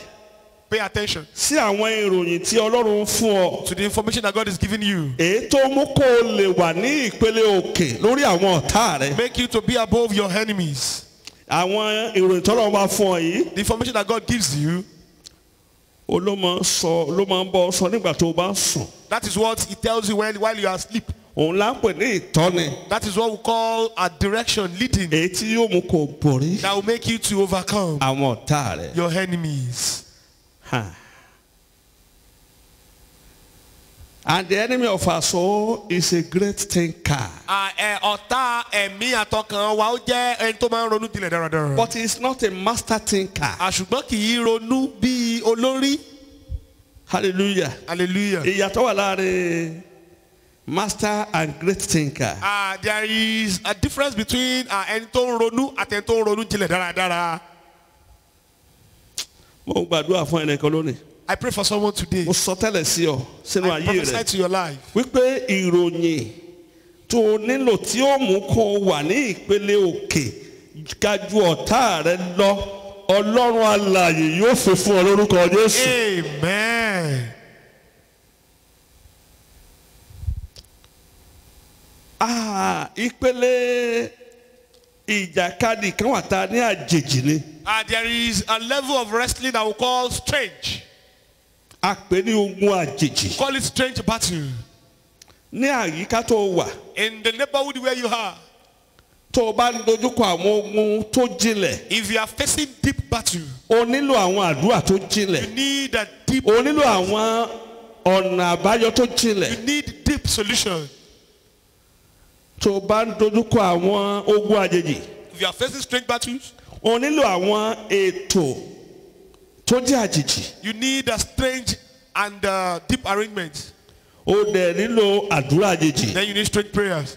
Pay attention. Sí àwọn ìròyìn tí Ọlọ́run fún ọ. To the information that God is giving you. Èyí tó mú kó o lè wà ní ìpele òkè lórí àwọn ọ̀tá rẹ. Make you to be above your enemies. Àwọn ìròyìn tí Ọlọ́run bá fún ọ yìí. The information that God gives you. Ló máa ń bọ́ sọ nígbà tó o bá sùn. That is what he tells you while you are asleep. Òun là ń pè ní ìtọ́ni. That is what we call a direction, leading. Èyí tí yóò mú kó o borí. That will make you to overcome. Àwọn ọ̀tá rẹ. Your enemies. And the enemy of our soul is a great thinker. Ọ̀tá ẹ̀mí àtọkàn wa ó jẹ́ ẹni tó máa ń ronú jinlẹ̀ dáradára. But he is not a master thinker. Ṣùgbọ́n kì í ronú bí olórí. Hallelujah. Hallelujah. Ìyàtọ̀ wà láàrin master and great thinker. There is a difference between ẹni tó ń ronú àti ẹni tó ń ronú jinlẹ̀ dáradára. Mo gbàdúrà fún ẹnìkan lónìí. I pray for someone today. Mo sọ tẹ́lẹ̀ sí ọ sínú I ayé prophesy rẹ to your life. wípé ìròyìn tó o nílò tí ó mú kó o wà ní ìpele òkè ga ju ọ̀tá rẹ lọ Ọlọ́run alààyè yóò fi fún ọ lórúkọ Jésù. Amen. Ìpele ìjàkadì kan wà tá a ní àjèjì ni. There is a level of wrestling that we call strange. A pè ní ogun àjèjì. Call it strange battle. Ní àyíká tó wà. In the neighborhood where you are. Tó o bá ń dojúkọ àwọn ogun tó jinlẹ̀. If you are facing deep battle. O nílò àwọn àdúrà tó jinlẹ̀. You need a deep. O nílò àwọn ọ̀nà àbáyọ tó jinlẹ̀. You need deep solution. Tó o bá ń dojúkọ àwọn ogun àjèjì. If you are facing strange battles. O nílò àwọn ètò tó jẹ́ àjèjì. You need a strange and deep arrangement. O dẹ̀ nílò àdúrà àjèjì. Then you need strange prayers.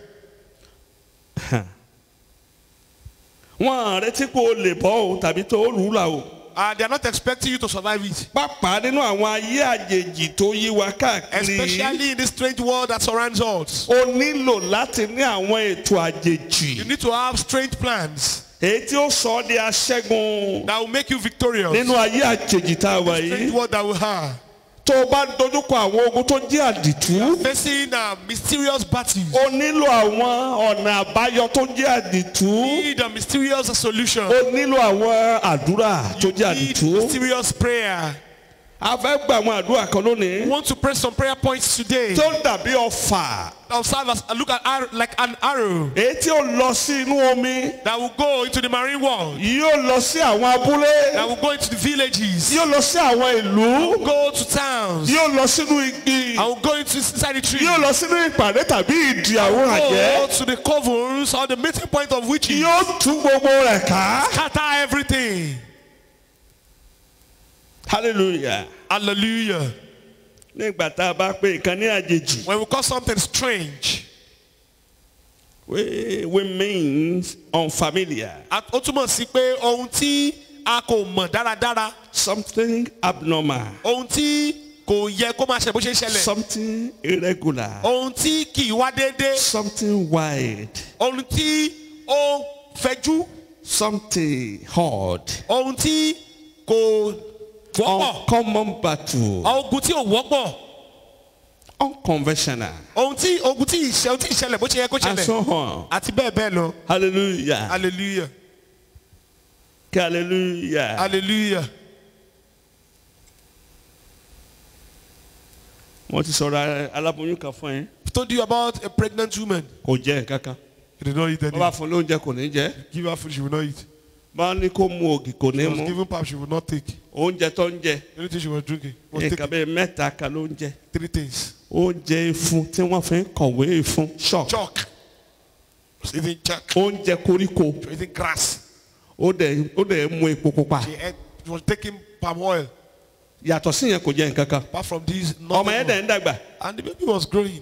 Wọ́n retí pé o lè bọ́ o tàbí tó o rúlà o. They are not expecting you to survive it. Pàápàá nínú àwọn ayé àjèjì tó yí wa káàkiri. Especially in this strange world that surrounds us. O nílò láti ní àwọn ètò àjèjì. You need to have strange plans. Èyí tí ó sọ ọ́ di aṣẹ́gun. That will make you victorious. Nínú ayé àjèjì tá a wà yìí. Strange world that we have. Tó o bá dojúkọ àwọn ogun tó jẹ́ àdìtú. Facing mysterious battles. O nílò àwọn ọ̀nà àbáyọ tó jẹ́ àdìtú. You need a mysterious solution. O nílò àwọn àdúrà tó jẹ́ àdìtú. You need mysterious prayer. A fẹ́ gba àwọn àdúrà kan lónìí. We want to pray some prayer points today. Tó ń dàbí ọfà. That will serve as look at like an arrow. Èyí tí ó lọ sí inú omi. That will go into the marine world. Yóò lọ sí àwọn abúlé. That will go into the villages. Yóò lọ sí àwọn ìlú. Go to towns. Yóò lọ sínú igi. I will go inside the tree. Yóò lọ sínú ìpàdé tàbí ìdí àwọn àjẹ́. Go to the covens or the meeting point of witches. Yóò tú gbogbo rẹ̀ ká. Scatter everything. Hallelujah. Hallelujah. Nígbà tá a bá pè nǹkan ní àjèjì. When we call something strange. We mean unfamiliar. Ó túmọ̀ sí pé ohun tí a kò mọ̀ dáradára. Something abnormal. Ohun tí kò yẹ kó máa ṣe bó ṣe ń ṣẹlẹ̀. Something irregular. Ohun tí kì í wá déédéé. Something wild. Ohun tí ó fẹjú. Something hard. Ohun tí kò wọ́pọ̀. Uncommon battle. Ogun tí ò wọ́pọ̀. Unconventional. Ogun tí ìṣẹ̀lẹ̀ bó ṣe yẹ kó ṣẹlẹ̀. And so on. Àti bẹ́ẹ̀ bẹ́ẹ̀ lọ. Hallelujah. Hallelujah. Hallelujah. Hallelujah. Wọ́n ti sọ̀rọ̀ aláboyún kan fún ẹ. I told you about a pregnant woman. Kò jẹ nǹkan kan. She did not eat anything. Wọ́n bá fún lóúnjẹ kò ní jẹ. Give her food, she will not eat. Bá ní kó mu ògì kò ní She was mu. given pap, she would not take. Oúnjẹ tó ń jẹ. Anything she was drinking was Nǹkan taking. bíi mẹ́ta kan ló ń jẹ. 3 things. Oúnjẹ ìfun tí wọ́n fi ń kọ̀wé ìfun. Chalk. Chalk. She was eating chalk. Oúnjẹ koríko. She was eating grass. Ó dẹ̀ mu epo pupa. She was taking palm oil. Yàtọ̀ sí yẹn kò jẹ nǹkan kan. Apart from these, Ọmọ yẹn dẹ̀ ń dàgbà. and the baby was growing.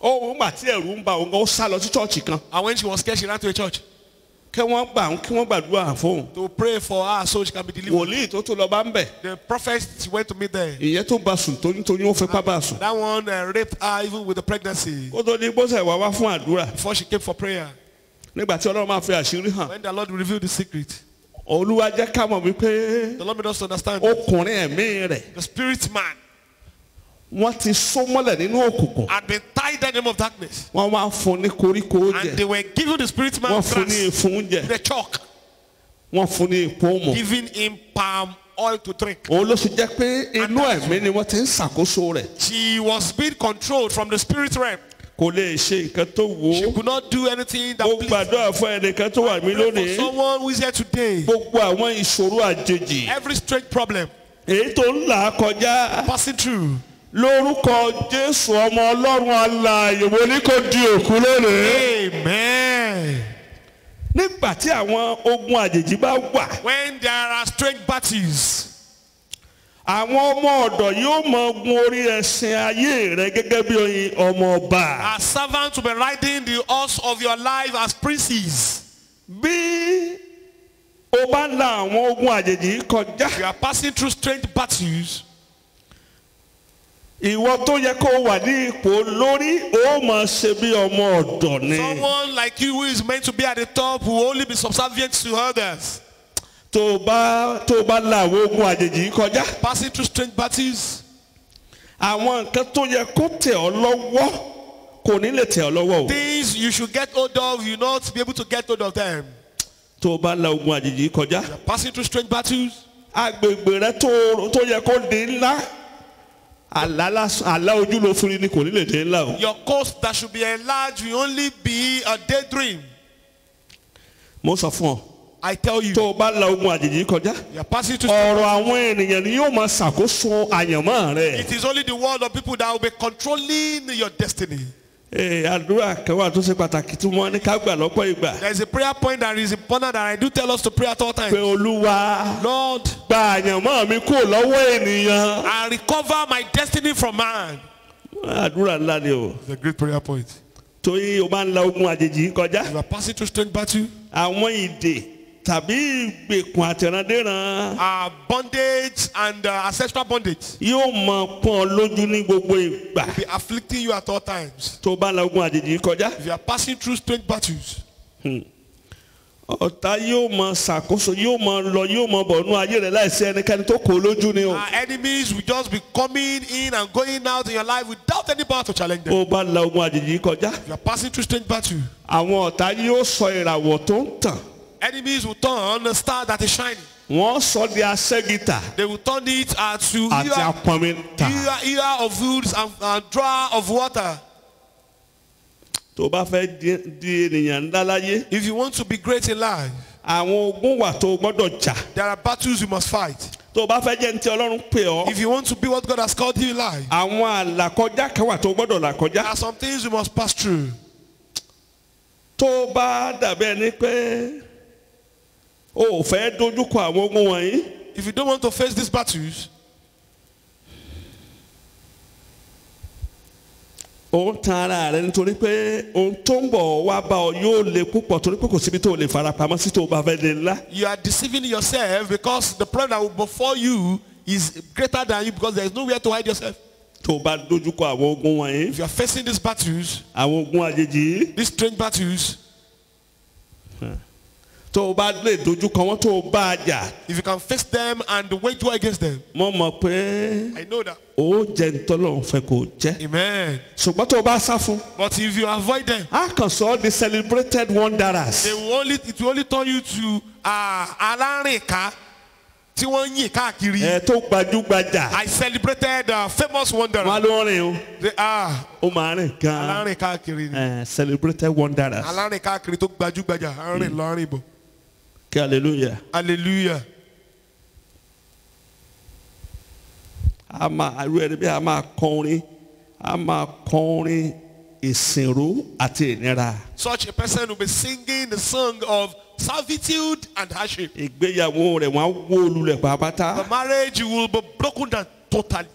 Ó gbà tí ẹ̀rù ń ba òun gan, ó sá lọ sí chọ́ọ̀chì kan. And when she was scared, she ran to a church Kí wọ́n gbàdúrà fóun. to pray for her so she can be delivered. Wòlíì tó lọ bá ń bẹ̀. The prophet, she went to meet there. Ìyẹn tó bá sùn torí ó fipá bá sùn. That one raped her even with the pregnancy Ó tó ní gbọ́sẹ̀ wá fún àdúrà. before she came for prayer. Nígbà tí Ọlọ́run máa fi àṣírí hàn. When the Lord revealed the secret, Olúwa jẹ́ ká mọ̀ wípé the Lord made us to understand ọkùnrin ẹ̀mí rẹ̀ the spirit man wọ́n ti só mọ́lẹ̀ nínú òkùnkùn. had been tied in the name of darkness. Wọ́n wá fún ní koríko And they jẹ. were giving the spirit man Wọ́n fún ní grass, ìfun jẹ. the chalk, Wọ́n fún ní ìpó mu. giving him palm oil to drink. Òun ló ṣe jẹ́ pé inú ẹ̀mí ni wọ́n ti ń ṣàkóso rẹ̀. She was being controlled from the spirit realm. Kò lè ṣe nǹkan tó wù She ú. could not do anything that Mo pleased gbàdúrà fún ẹnìkan tó wà mí for lónìí. someone who is here today. Gbogbo àwọn ìṣòro àjèjì. Every strange problem Èyí tó ń là á kọjá. passing through. Lórúkọ Jésù ọmọ Ọlọ́run alààyè mo ní kó di òkú lónìí. Amen. Nígbà tí àwọn ogun àjèjì bá wà. When there are strange battles, Àwọn ọmọ ọ̀dọ̀ yóò mọ gun orí ẹṣin ayé rẹ gẹ́gẹ́ bí ọmọ ọba. a servant will be riding the horse of your life as princes. Bí ó bá ń la àwọn ogun àjèjì kọjá. You are passing through strange battles. Ìwọ tó yẹ kó wà ní ipò lórí ó máa ṣe bí ọmọ ọ̀dọ̀ ni. Someone like you who is meant to be at the top will only be subservient to others. Tó bá la àwọn ogun àjèjì kọjá. Passing through strange battles. Àwọn nǹkan tó yẹ kó tẹ̀ ọ́ lọ́wọ́ kò ní lè tẹ̀ ọ́ lọ́wọ́ o. Things you should get hold of, you not be able to get hold of them. Tó bá la ogun àjèjì kọjá. You are passing through strange battles. Agbègbè rẹ tó yẹ kó di ńlá. Àlá ojú ló fún ni kò ní lè dé ńlá o. Your coast that should be enlarged will only be a daydream. Mo sọ fún ọ. I tell you. Tó bá la ogun àjèjì kọjá. You are passing through. Ọ̀rọ̀ àwọn ènìyàn ni yóò máa ṣàkóso àyànmọ́ rẹ. It is only the word of people that will be controlling your destiny. Àdúrà kẹwàá tó ṣe pàtàkì tí wọ́n ní ká gbà lọ́pọ̀ ìgbà. There is a prayer point that is important that I do tell us to pray at all times. Pé Olúwa. Lord. Gba àyànmọ́ mi kúrò lọ́wọ́ ènìyàn. I recover my destiny from man. Àdúrà ńlá ni o. It's a great prayer point. Torí o máa ń la ogun àjèjì kọjá. You are passing through strange battle. Àwọn ìdè tàbí ìgbèkùn àtẹ̀randéran. Bondage and ancestral bondage. Yóò máa pọ́n ọ lójú ní gbogbo ìgbà. Will be afflicting you at all times. Tó bá la ogun àjèjì kọjá. If you are passing through strange battles. Ọ̀tá yóò máa ṣàkóso yóò máa lọ yóò máa bọ̀ nú ayé rẹ̀ láìsí ẹnikẹ́ni tó kó lójú ni o. Our enemies will just be coming in and going out in your life without any power to challenge them. Ó bá la ogun àjèjì kọjá. If you are passing through strange battle. Àwọn ọ̀tá yóò sọ ìràwọ̀ tó ń tàn. Enemies will turn a star that is shining. Wọ́n sọ di aṣẹ́gìtà. They will turn it to àti apọnmita. ear of woods and drawer of water. Tó bá fẹ́ di ènìyàn ńlá láyé. If you want to be great in life. Àwọn ogun wà tó gbọ́dọ̀ jà. There are battles you must fight. Tó bá fẹ́ jẹ́ ní ti Ọlọ́run pè ọ́. If you want to be what God has called you in life. Àwọn àlàkọjá kan wà tó gbọ́dọ̀ là kọjá. There are some things you must pass through. Tó bá dàbí ẹni pé o ò fẹ́ dojúkọ àwọn ogun wọ̀nyí. If you don't want to face these battles. Ó ń tan ara rẹ nítorí pé ohun tó ń bọ̀ wá bá ọ yóò le púpọ̀ torí pé kò síbi tó lè farapamọ́ sí tó bá fẹ́ lè ńlá. You are deceiving yourself because the problem that will befall you is greater than you because there is nowhere to hide yourself. Tó bá dojúkọ àwọn ogun wọ̀nyí. If you are facing these battles. Àwọn ogun àjèjì. These strange battles. Tó bá lè dojúkọ wọn tó bá jà. If you can face them and wage war against them. Mo mọ̀ pé. I know that. Ó jẹ́ ntọ́lọ́run fẹ́ kó jẹ́. Amen. Ṣùgbọ́n tó bá sá fún. But if you avoid them. A kàn sọ the celebrated wanderers. It will only turn you to alárìnká tí wọ́n yìn káàkiri. Tó gbajúgbajà. I celebrated famous wanderers. Wọ́n ló rìn o. They are. Ó máa rìn gan. Alárìn káàkiri. Celebrated wanderers. Alárìn káàkiri tó gbajúgbajà arìn lọ́rìn bọ̀. Hallelujah. Hallelujah. A máa kọrin ìsìnrú àti ìnira. Such a person will be singing the song of servitude and hardship. Ìgbéyàwó rẹ̀ wọ́n á wó lulẹ̀ pàápàá. The marriage will be broken down totally.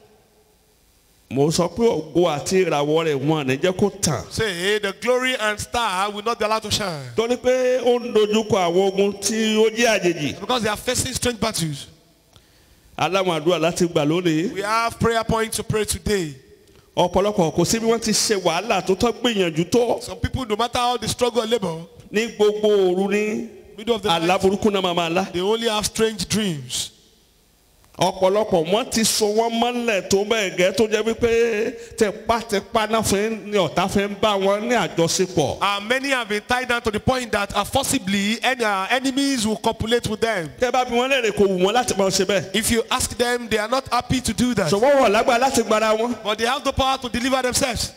Mo sọ pé ògo àti ìràwọ̀ rẹ̀ wọ́n ní jẹ́ kó tàn. Say the glory and star will not be allowed to shine. Torí pé ó ń dojúkọ àwọn ogun tí ó jẹ́ àjèjì. Because they are facing strange battles. Aláwọn àdúrà láti gbà lónìí. We have prayer points to pray today. Ọ̀pọ̀lọpọ̀ kò sí bí wọ́n ti ṣe wàhálà tó tọ́ gbìyànjú tó. Some people, no matter how they struggle and labor. Ní gbogbo òru ní àlá burúkú náà máa lá. They only have strange dreams. Ọ̀pọ̀lọpọ̀ wọ́n ti so wọ́n mọ́lẹ̀ tó bẹ́ẹ̀ gẹ́ tó jẹ́ wípé tẹpátẹpá náà fẹ́ ní ọ̀tá fẹ́ ń bá wọn ní àjọṣepọ̀. Many have been tied down to the point that forcibly enemies will copulate with them. Tẹ́ bá bí wọ́n léèrè kò wù wọ́n láti máa ṣe bẹ́ẹ̀. If you ask them, they are not happy to do that. Ṣùgbọ́n wọ́n lágbára láti gbára wọn. But they have the power to deliver themselves.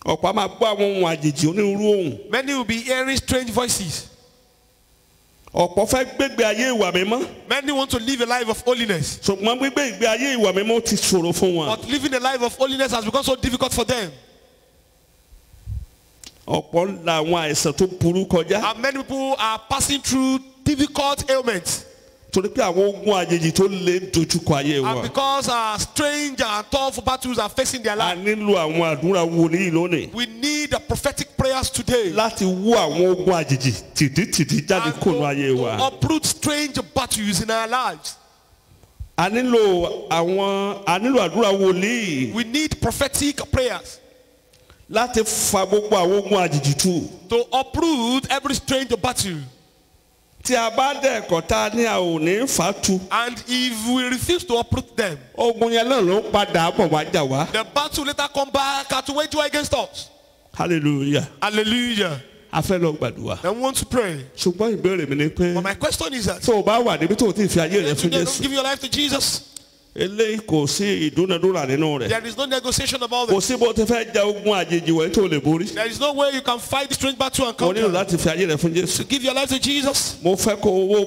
Ọ̀pọ̀ a máa gbọ́ àwọn ohun àjèjì onírúurú ohùn. Many will be hearing strange voices. Ọ̀pọ̀ fẹ́ gbégbé ayé ìwà mímọ́. Many want to live a life of holiness. Ṣùgbọ́n gbígbé ìgbé ayé ìwà mímọ́ ti ṣòro fún wọn. But living a life of holiness has become so difficult for them. Ọ̀pọ̀ ń la àwọn àìsàn tó burú kọjá. And many people are passing through difficult ailments. torí pé àwọn ogun àjèjì tó lè dojúkọ ayé wa. And because our strange and tough battles are facing their a life. nílò àwọn àdúrà wòlíì lónìí. We need the prophetic prayers today. láti wú àwọn ogun àjèjì tìdítìdí jáde kónú ayé wa. To uproot strange battles in our lives. a nílò àdúrà wòlíì. We need prophetic prayers. láti fa gbogbo àwọn ogun àjèjì tú. To uproot every strange battle. tí a bá dẹ̀ ẹ̀kọ́ tá ní a ò ní fà tú. And if we refuse to uproot them, ogun yẹn náà ló ń padà bọ̀ wá jà wá. the battle later come back and to wage war against us. hallelujah. Hallelujah. a fẹ́ lọ gbàdúrà. I want to pray. ṣùgbọ́n ìbéèrè mi ni pé. But my question is that tó o bá wà níbi tó o ti fi ayé rẹ fún today, Jésù. don't give your life to Jesus. eléyìí kò sí ìdúnadúrà nínú rẹ̀. There is no negotiation about kò it. sí bó ti fẹ́ ja ogun àjèjì wọ̀nyí tó lè borí. There is no way you can fight the strange battle and mo nílò conquer. láti fi ayé rẹ fún Jésù. To give your life to Jesus. mo fẹ́ kó owó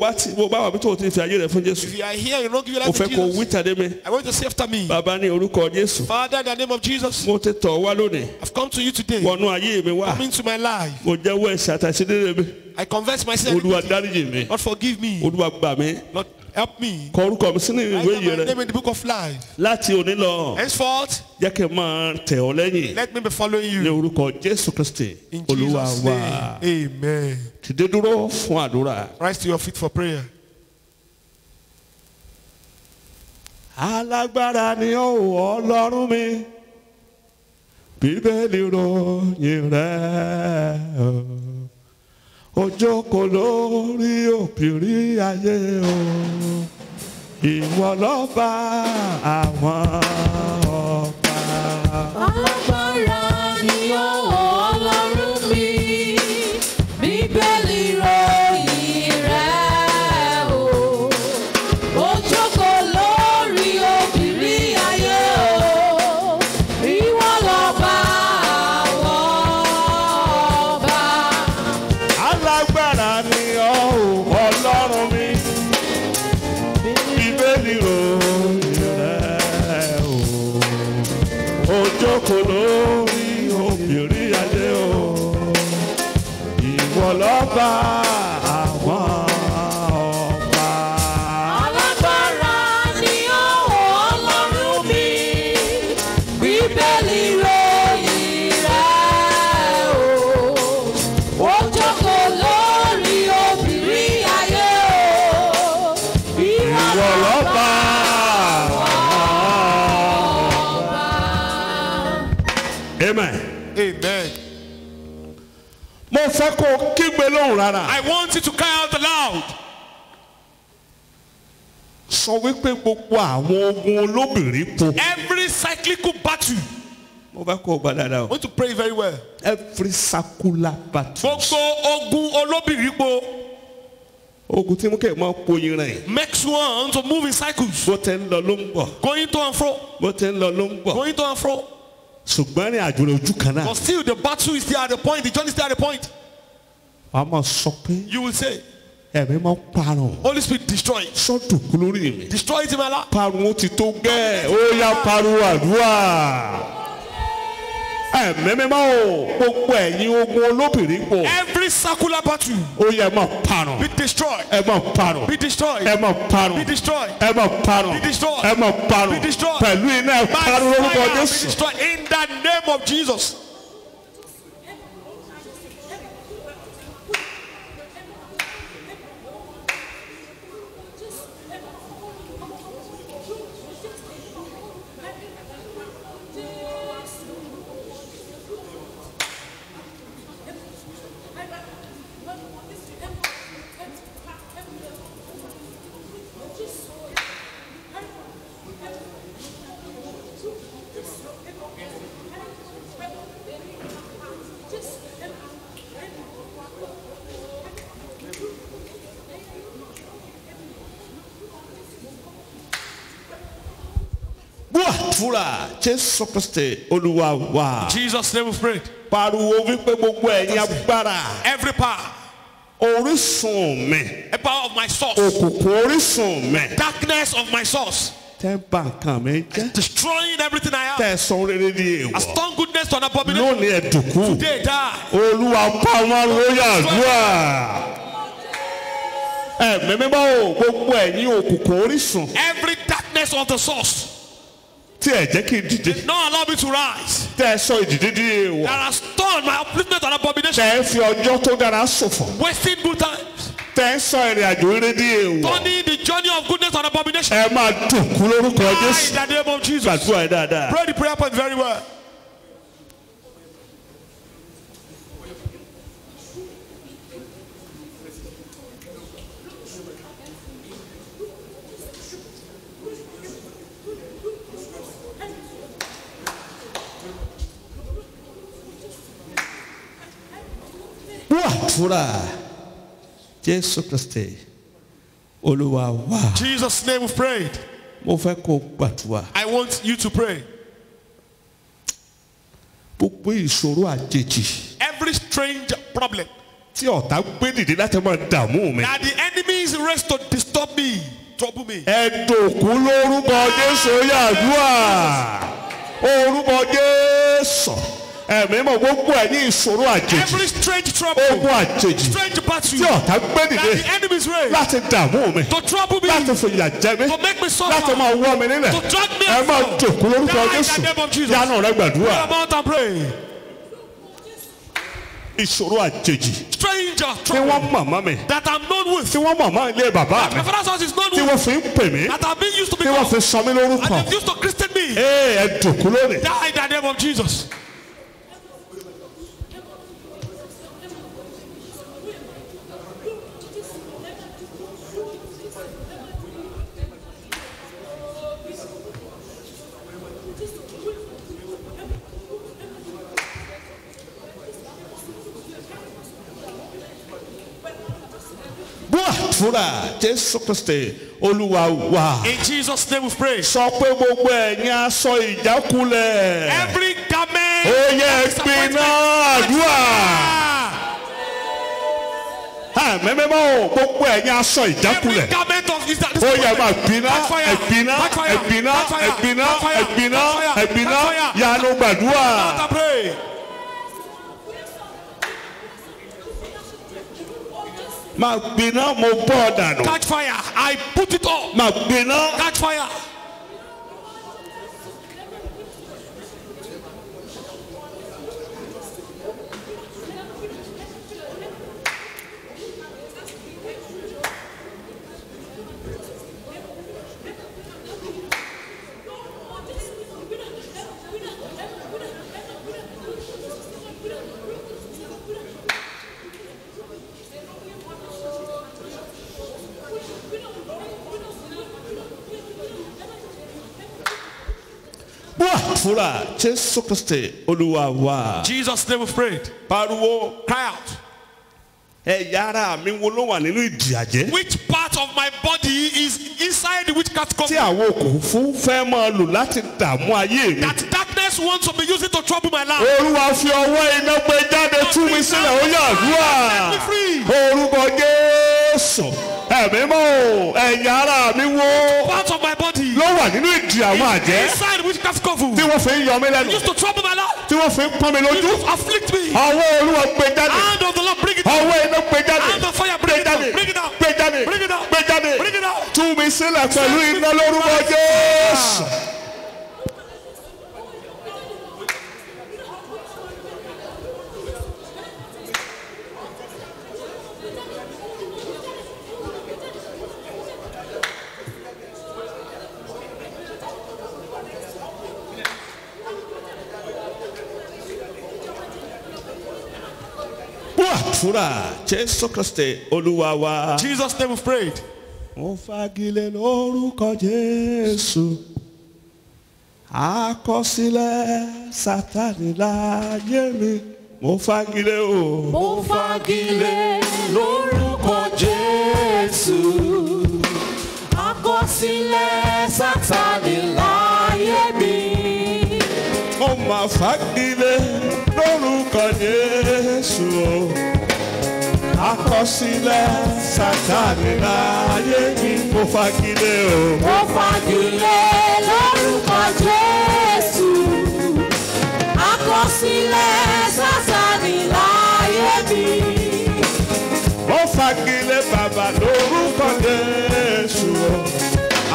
bá wà bí tó o ti fi ayé rẹ fún Jésù. If you are here, you don't give your mo life to fẹ́ kó Jesus. wí tẹ̀lé mi. I want you to say after me. bàbá ní orúkọ Jésù. Father, in the name of Jesus, mo ti tọ̀ wá lónìí. I've come to you today. wọnú ayé mi wá. Come into my life. mo jẹ́wọ́ ẹ̀ṣẹ̀ àtàṣídéré mi. I confess my sin. Olúwa dáríjì mi. Lord, forgive me. Olúwa gbà mí. Lord, help me. kọ orúkọ mi sínú Write ìwé down ìyè my rẹ. name in the book of life. láti òní lọ. Henceforth, jẹ́ kí n máa tẹ̀ ọ́ lẹ́yìn. let me be following ní you. orúkọ Jésù Kristi. In Olúwa Jesus' wa. name. Amen. dìde dúró fún àdúrà. Rise to your feet for prayer. alágbára ni ó Ọlọ́run mi. Bíbélì ròyìn rẹ̀. Ó jókòó lórí òbírí ayé o. Ìwọ lọ́ba àwọn ọba. Alágbára ni ó Ọlọ́run mi, Bíbélì ròyìn rẹ̀ o. Ó jókòó lórí òbírí ayé o. Ìwọ lọ́ba àwọn ọba. Alágbára ni ó Ọlọ́run mi. Bíbélì ròyìn rẹ̀ o. Ó jókòó lórí òbírí ayé o. Ìwọ lọ́ba àwọn ọba. Alágbára ni ó Ọlọ́run mi, Bíbélì ròyìn rẹ̀ o. Ó jókòó lórí òbírí ayé o. Ìwọ lọ́ba Amen. Amen. Mo fẹ́ kó o kígbe lóhùn rárá. I want you to cry out aloud. Sọ wípé gbogbo àwọn ogun olóbìnrin po. Every cyclical battle. Mo fẹ́ kó o gbà dáadáa I o. want to pray very well. Every circular battle. Gbogbo ogun olóbìrípo Ogun tí mo kẹ́ ẹ̀ máa poyin rẹ̀. makes one to move in cycles. Bó tẹ́ ń lọ ló ń bọ̀. Going to and fro. Bó tẹ́ ń lọ ló ń bọ̀. Going to and fro. Ṣùgbọ́n ní àjò rẹ̀ ojú kan náà. But still the battle is still at the point. The journey is still at the point. Wàá máa sọ pé You will say, ẹ̀mí máa parun. Holy Spirit, destroy it. Sọ́dùnkú lórí mi. Destroy it in my life. Parun ó ti tó gẹ́. Ó yá pariwo àdúrà. Ẹ̀mí mímọ́ o. Gbogbo ẹ̀yin ogun olóbìnrin po. Every circular battle Ó yẹ máa parun. be destroyed. Ẹ máa parun. Be destroyed. Ẹ máa parun. Be destroyed. Ẹ máa parun. Be destroyed. Ẹ máa parun. Be destroyed. Pẹ̀lú iná ẹ By parun lórúkọ fire, be Jésù. destroyed in the name of Jesus. Gbọ́ àdúrà Jésù Kristi Olúwa wa. Jesus' name we pray. Pariwo wípé gbogbo ẹ̀yin agbára. Every power, Orísun mi. a power of my source, Òkùnkùn orísun mi. darkness of my source, Tẹ́ bá nǹkan mi jẹ́. destroying everything I have. Tẹ́ sọ rere di Has èèwọ̀. done goodness to an abomination. Lónìí ẹ̀dùnkú. Today die. Olúwa pa wọn lórí àdúrà. ẹ̀mí mímọ́ o gbogbo ẹ̀yin òkùnkùn orísun. Every darkness of the source. tí ẹ jẹ́ kí n dìde. Did not allow me to rise. tẹ́ ẹ sọ ìdìde di èèwọ̀. That has turned my upliftment and abomination. tẹ́ ẹ fi ọjọ́ tó dára ṣòfò. Wasting good times. tẹ́ ẹ sọ ìrìn àjò rere di èèwọ̀. Turning the journey of goodness and abomination. ẹ máa dòkú lórúkọ Die Jésù. in the name of Jesus. gbàdúrà ẹ dáadáa. Pray the prayer point very well. Fura Jésù Kristi Olúwa wa. Jesus' name we've prayed. Mo fẹ́ kó gbàdúrà. I want you to pray. Gbogbo ìṣòro àjèjì. Every strange problem tí ọ̀tá gbé dìde láti máa dààmú mi. that the enemy is raised to disturb me, trouble me. ẹ dòkú lórúkọ Jésù yàdúrà. Orúkọ Jésù. Ẹ̀mí mọ̀ gbogbo ẹ̀ ní ìṣòro àjèjì. Every strange trouble, ogun àjèjì strange battle tí ọ̀tá gbé dìde that the enemy is raised láti dààmú mi. to trouble me, láti fìyà jẹ mi. to make me suffer, láti máa wọ́ mi nílẹ̀. to drag me ẹ máa out. dòkú lórúkọ Die in Jésù. the name of Jesus. Yánà rẹ gbàdúrà. Come out and pray. Ìṣòro àjèjì Stranger tí trouble wọ́n mọ̀mọ́ mi. that I'm known with. tí wọ́n mọ̀mọ́ ilé bàbá mi. My father's house is known tí with. wọ́n fi ń pè mí. That I've been used to be tí wọ́n called. fi sọ mí And lórúkọ. they've used to Christian me. ẹ dòkú lónìí. Die in the name of Jesus. Fúra Jésù Kristi Olúwa wa. In Jesus' name we pray. Sọ pé gbogbo ẹ̀yin aṣọ ìjákulẹ̀. Every garment. Ó yẹ gbiná àdúrà. Mẹ́mẹ́mọ́ o gbogbo ẹ̀yin aṣọ Every ìjákulẹ̀. garment of is that. Ó yẹ máa gbiná ẹ̀gbiná ẹ̀gbiná ẹ̀gbiná ẹ̀gbiná ẹ̀gbiná yanu gbàdúrà. Pray. Máa gbiná mo bọ́ dànù. Catch fire. I put it up. Máa gbiná. Catch fire. Fúra Jésù Kristi Olúwa wa. Jesus' name we prayed. Pariwo. Cry out. Ẹ̀yà ara mi wo ló wà nínú ìdí àjẹ́. Which part of my body is inside the witchcraft Tí coven? àwọn òkùnfún fẹ́ máa lò láti dààmú ayé mi. That darkness wants to be using to trouble my life. Olúwa fi ọwọ́ iná gbé jáde tú mi sílẹ̀ ó yà àdúrà. Set me free. Orúkọ Jésù. Ẹ̀mí mọ́ o ẹ̀yà ara mi wo Part of my body ló wà nínú ìdí àwọn àjẹ́. inside the witchcraft coven. Tí wọ́n fi ń yọ mí lẹ́nu. Used to trouble my life. Tí wọ́n fi ń pọ́n mi Used lójú. to afflict me. Ọwọ́ Olúwa gbé jáde. Hand of the Lord, bring it out. Ọwọ́ iná gbé jáde. Hand of fire, bring it out. Bring it out. Gbé jáde. Bring it out. Gbé jáde. Bring it out. Tú mi sílẹ̀ pẹ̀lú iná lórúkọ Jésù. Fúra Jésù Kristi Olúwa wa. Jesus' name we prayed. Mo fagilé lórúkọ Jésù. Àkọsílẹ̀ Sátánì láyé mi. Mo fagilé o. Mo fagilé lórúkọ Jésù. Àkọsílẹ̀ Sátánì láyé mi. Mo máa fagilé lórúkọ Jésù o. Àkọsílẹ̀ Sátánì láyé mi. Mo fagilé o. Mo fagilé lórúkọ Jésù. Àkọsílẹ̀ Sátánì láyé mi. Mo fagilé bàbá bàbá lórúkọ Jésù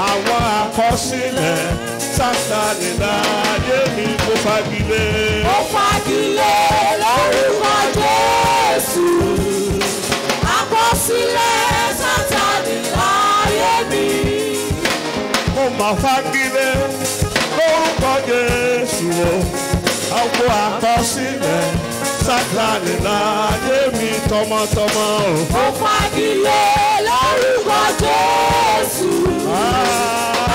àwọn àkọsílẹ̀ Sátánì láyé mi mo fagilé. Mo fagilé lórúkọ Jésù. Àkọsílẹ̀ Sátánì láyé mi. Mo máa fagilé lórúkọ Jésù àwọn àkọsílẹ̀ Sátánì láyé mi tọmọtọmọ. Mo fagilé lórúkọ Jésù.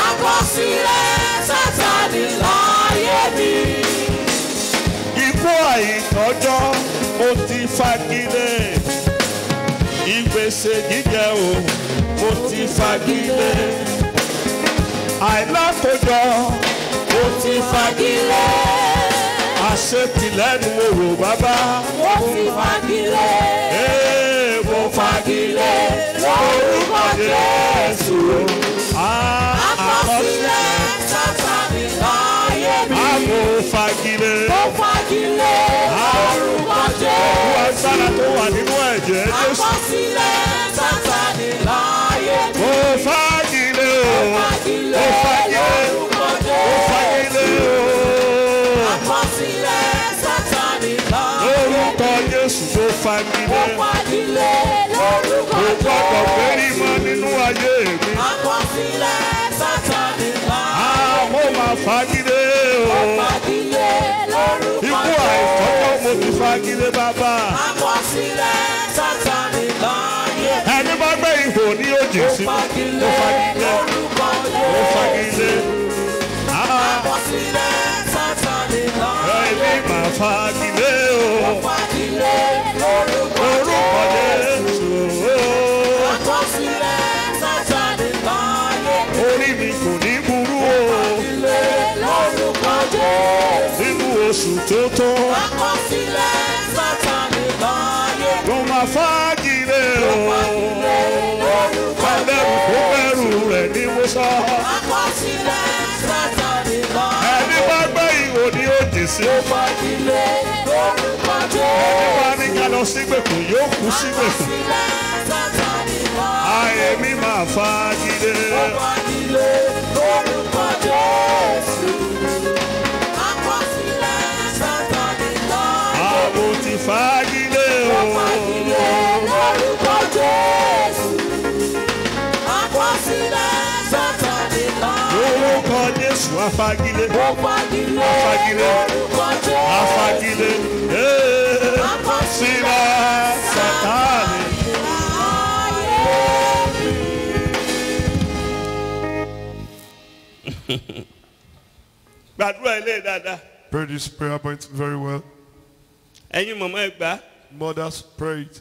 Àkọsílẹ̀ Sátánì láyé mi. Ikú àìtọ́jọ́ mo ti fagilé. Ìgbésẹ̀ jíjẹ o mo ti fagilé. Àìlákojọ mo ti fagilé. Àṣetìlẹ́nu òrò bàbá Mo ti fagilé. mo Fagilé lórúkọ Jésù. Àkọsílẹ̀ Sátánì láyé mi. Mo fagilé. Mo fagilé lórúkọ Jésù. Agbára tó wà nínú ẹ̀jẹ̀ Jésù. Àkọsílẹ̀ Sátánì láyé mi. Mo fagilé o. Fagilé lórúkọ Jésù. Fagilé o. Àkọsílẹ̀ Sátánì láyé mi. Lórúkọ Jésù mo fagilé. Mo fagilé lórúkọ Mo gbọ́dọ̀ pérí Jésù. mọ́ nínú ayé mi. Àkọsílẹ̀ Sátánì láyé mi. Mo máa fagilé o. Fagilé lórúkọ Ikú àìtọ́jọ́ mo ti fagilé bàbá. Àkọsílẹ̀ Sátánì láyé mi. Ẹni bá gbé ihò ní òjì sí. Fagilé Mo fagilé. lórúkọ Mo Jésù. fagilé. Àkọsílẹ̀ Sátánì láyé Ẹni mi. máa fagilé o. Fagilé lórúkọ Orúkọ Jésù. Jésù. Àkọsílẹ̀ Sátánì láyé mi. Orí mi kò ní burú o. Fagilé lórúkọ Jésù. Nínú oṣù tó tó. Àkọsílẹ̀ Sátánì láyé mi. Mo máa fagilé o. Fagilé lórúkọ Ẹlẹ́rù kó bẹ̀rù rẹ̀ ní mo sọ. Àkọsílẹ̀ Sátánì láyé mi. Ẹni bá gbé ihò ní òjì sí. Fagilé lórúkọ Ẹni Jésù. bá ní ká lọ sígbèkùn yóò kú sígbèkùn. Àkọsílẹ̀ Sátánì láyé Ayé mi máa fagilé. mi. Fagilé lórúkọ Jésù. Àkọsílẹ̀ Sátánì láyé mi. Àbò ti fagilé o. Fagilé lórúkọ Jésù. Àkọsílẹ̀ Sátánì láyé mi. Lórúkọ Jésù afagilé. Mo fagilé Afagilé. lórúkọ Jésù. Afagilé. Sílẹ̀ Sátánì. Gbàdúrà ilé dáadáa. Pray this prayer point very well. Ẹ̀yin mọ̀mọ́ ẹ gbà. Mothers, pray it.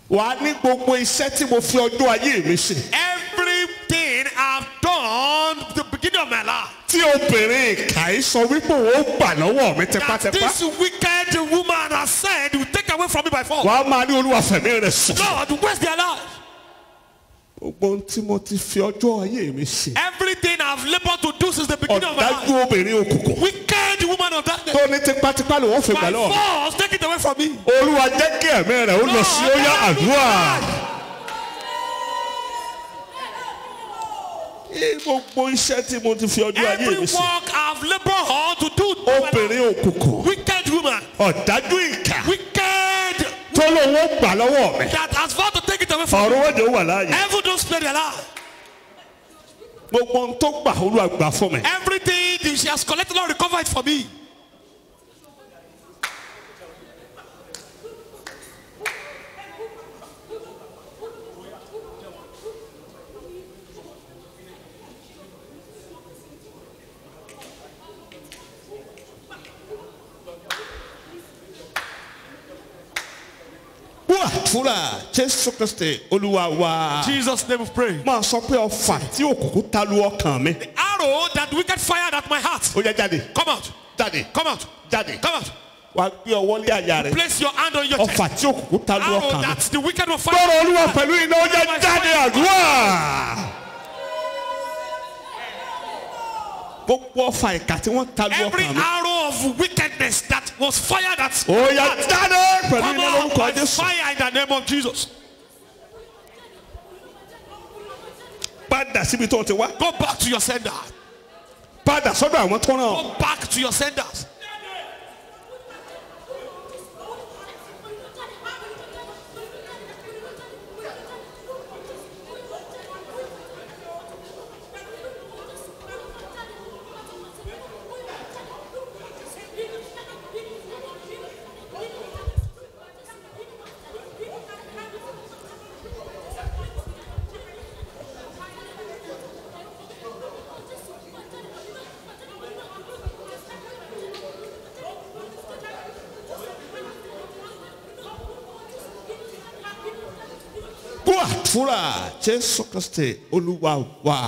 Wà á ní gbogbo iṣẹ́ tí mo fi ọjọ́ ayé mi ṣe. Everything I've done at the beginning of my life. Tí obìnrin ìkà yìí sọ wípé òun ó gbà lọ́wọ́ mi That tipátipá. this wicked woman has said will take away from me by force. Wà á máa ní Olúwa fẹ̀mí rẹ̀ sùn. Lord, where's their life? Gbogbo ohun tí mo ti fi ọjọ́ ayé mi ṣe. Everything I've labored to do since the beginning of my life. Ọ̀dájú obìnrin òkùnkùn. Wicked woman of darkness. Tó ní tipátipá lòun fi gbà By lọ́wọ́ mi. force, take it away from me. Olúwa jẹ́ kí ẹ̀mí rẹ̀ ó lọ sí ó yá àdúrà. Gbogbo iṣẹ́ tí mo ti fi ọjọ́ ayé Every mi ṣe. work I've labored hard to do. Obìnrin òkùnkùn. Wicked woman. Ọ̀dájú ìkà. Wicked Tó lòun ó gbà lọ́wọ́ mi. that has vowed to take it away from me. Ọ̀run wọ́n jẹ́ ó wà láàyè. Heaven don't spare their life. Gbogbo ohun tó gbà Olúwa gbà fún mi. Everything she has collected, Lord, recover it for me. Àdúrà Jésù Kristi Olúwa wa. Jesus' name we pray. Máa sọ pé ọfà tí òkùnkùn ta lu ọkàn mi. Arrow that wicked fired at my heart. Ó yá jáde. Come out. Jáde. Come out. Jáde. Come out. Wà á gbé ọwọ́ lé àyà rẹ̀. Place your hand on your chest. Ọfà tí òkùnkùn ta lu Arrow ọkàn mi. that the wicked one fired. Gbọ́dọ̀ Olúwa pẹ̀lú iná ó yá jáde àdúrà. Gbogbo ọfà ìkà tí wọ́n ta lu Every ọkàn mi. arrow of wickedness that was fired at Ó yá jáde pẹ̀lú come iná out lórúkọ by Jésù. fire in the name of Jesus. padà síbi tó ti wá. Go back to your sender. Padà sọ́dọ̀ àwọn tó rán ọ. Go back to your senders.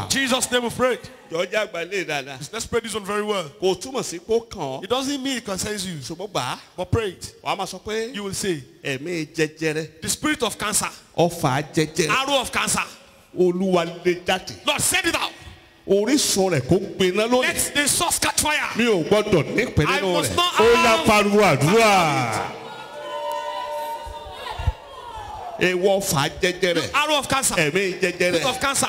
Jesus' name we prayed. Let's pray this one very well. It doesn't mean it concerns you. But pray it. You will say, the spirit of cancer, arrow of cancer, Lord, send it out. Let the source catch fire. I must not have the arrow of cancer. Spirit of cancer.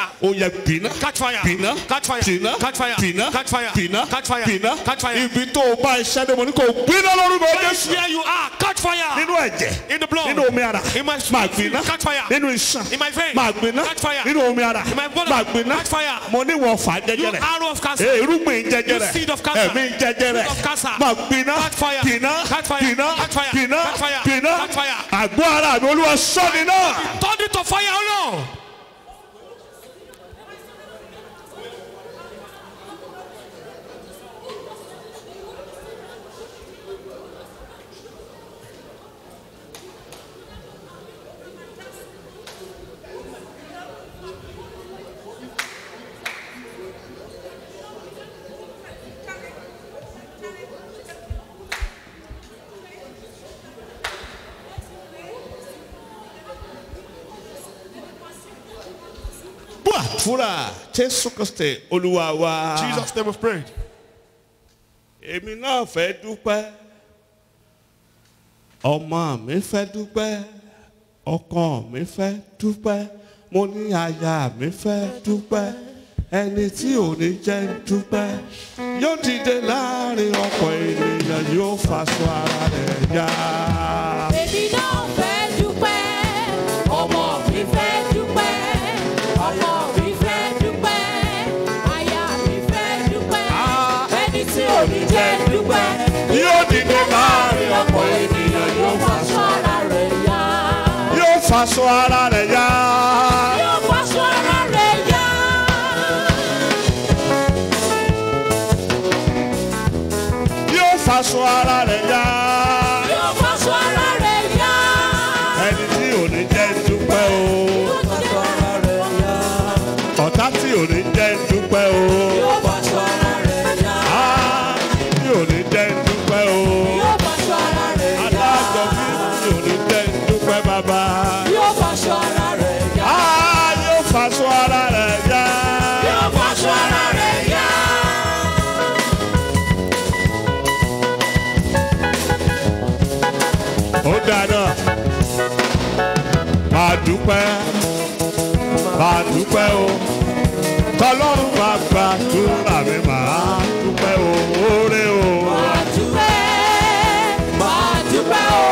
Catch fire. Catch fire. Catch fire. Catch fire. Catch fire. Catch fire. Where you are, catch fire. In the blood. In my spirit. Catch fire. In my vein. Catch fire. In my body. Catch fire. You arrow of cancer. You seed of cancer. Seed of cancer. Catch fire. Catch fire. Catch fire. Catch fire. Catch fire. Turn it to fire, oh no. Jesus' name we've prayed. Èmi náà fẹ́ dúpẹ́. Ọmọ mi fẹ́ dúpẹ́. Ọkọ mi fẹ́ dúpẹ́. Mo ní aya mi fẹ́ dúpẹ́. Ẹni tí ò ní jẹ́ dúpẹ́. Yóò dìde láàrin ọ̀pọ̀ ènìyàn yóò faṣọ ara rẹ̀ yá. Èmi náà fẹ́ dúpẹ́. Ọmọ mi fẹ́ dúpẹ́. Ọmọ mi fẹ́ dúpẹ́. Aya mi fẹ́ dúpẹ́. Ẹni tí ò ní jẹ́ dúpẹ́. Yóò dìde láàrin ọ̀pọ̀ ènìyàn yóò faṣọ ara rẹ̀ yá. Yóò faṣọ ara rẹ̀ yá. Yóò faṣọ ara rẹ̀ yá. Yóò faṣọ ara rẹ̀ yá. Yóò faṣọ ara rẹ̀ yá. Ẹni tí ò ní jẹ́ dúpẹ́ o. Ọ̀tá tí ò ní jẹ́ dúpẹ́ o. Yóò faṣọ ara rẹ̀ yá. Tí ò ní jẹ́ dúpẹ́ o. Yóò faṣọ ara rẹ̀ yá. Adájọ́ tí ò ní jẹ́ dúpẹ́ bàbá. Yóò faṣọ ara rẹ̀ yá. Yóò faṣọ ara rẹ̀ yá. Yóò faṣọ ara rẹ̀ yá. Ó dáná. Máa dúpẹ́. Máa dúpẹ́ o. Kọ́lọ́run máa gbàdúrà mi máa dúpẹ́ o. Oore o. Máa dúpẹ́. Máa dúpẹ́ o.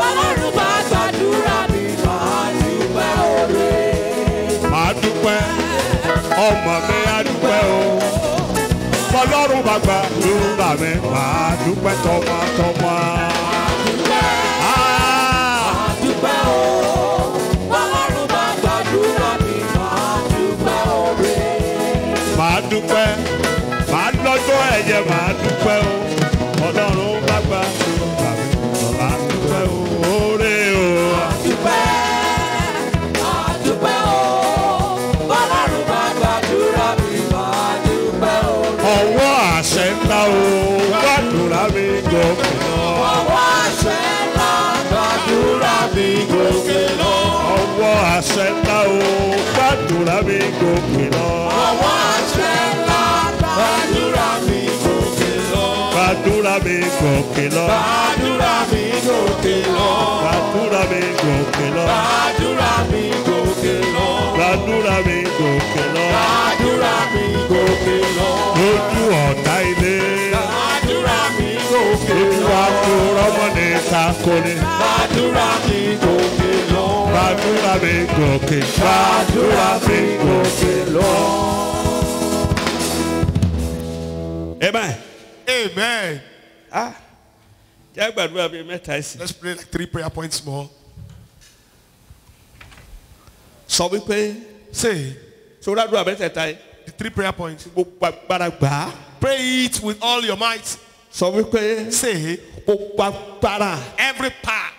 Ọlọ́run máa gbàdúrà mi máa dúpẹ́ oore. Máa dúpẹ́. Ọmọ mi á dúpẹ́ o. Kọ́lọ́run máa gbàdúrà mi máa dúpẹ́ tọmọtọmọ. Dúpẹ́ o. Ọlọ́run máa gbàdúrà mi máa dúpẹ́ oore. Máa dúpẹ́. Máa lọ́jọ́ ẹ̀yẹ máa dúpẹ́ o. Ọlọ́run bá gbàdúrà mi máa dúpẹ́ o. Oore o. Dúpẹ́. Máa dúpẹ́ o. Ọlọ́run máa gbàdúrà mi máa dúpẹ́ oore. Ọwọ́ àṣẹ ńlá o. Gbàdúrà mi gòkè lọ. Ọwọ́ àṣẹ ńlá gbàdúrà mi gòkè lọ. Ọwọ́ àṣẹ ńlá o. Gbàdúrà mi gòkè lọ. Ọwọ́ àṣẹ ńlá gbàdúrà mi gòkè lọ. Gbàdúrà mi gòkè lọ. Gbàdúrà mi gòkè lọ. Gbàdúrà mi gòkè lọ. Gbàdúrà mi gòkè lọ. Gbàdúrà mi gòkè ọmọ nìkan kò ní. Gbàdúrà mi gòkè lọ. Gbàdúrà mi gòkè. Gbàdúrà mi gòkè lọ. Amen. Amen. Jẹ́ gbàdúrà bíi mẹ́ta ẹ̀sìn. Let's pray like 3 prayer points more. Sọ wípé Say sọ́dọ̀ àdúrà mẹ́tẹ̀ẹ̀ta yìí. the 3 prayer points. Gbogbo agbára gbà á. Pray it with all your might. Sọ wípé Say gbogbo agbára every power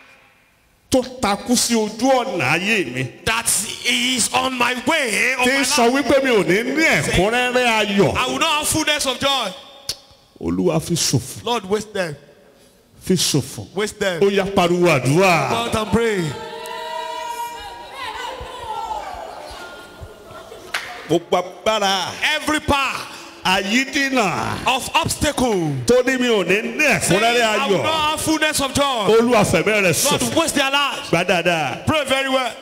tó takú sí ojú ọ̀nà ayé mi. that is on my way. Of Tí my ń sọ life. wípé mi ò ní ní ẹ̀kúnrẹ́rẹ́ ayọ̀. I will not have fullness of joy. Olúwa fi ṣòfò. Lord, waste them. Fi ṣòfò. Waste them. Ó yá pariwo àdúrà. Go out and pray. Gbogbo agbára Every power àyídínà of obstacle. tó ní mi ò ní ní ẹ̀kúnrẹ́rẹ́ I will ayọ̀. not have fullness of joy. Olúwa fẹ̀mí rẹ̀ Lord, ṣòfò. waste their lives. Gbá dáadáa. Pray very well.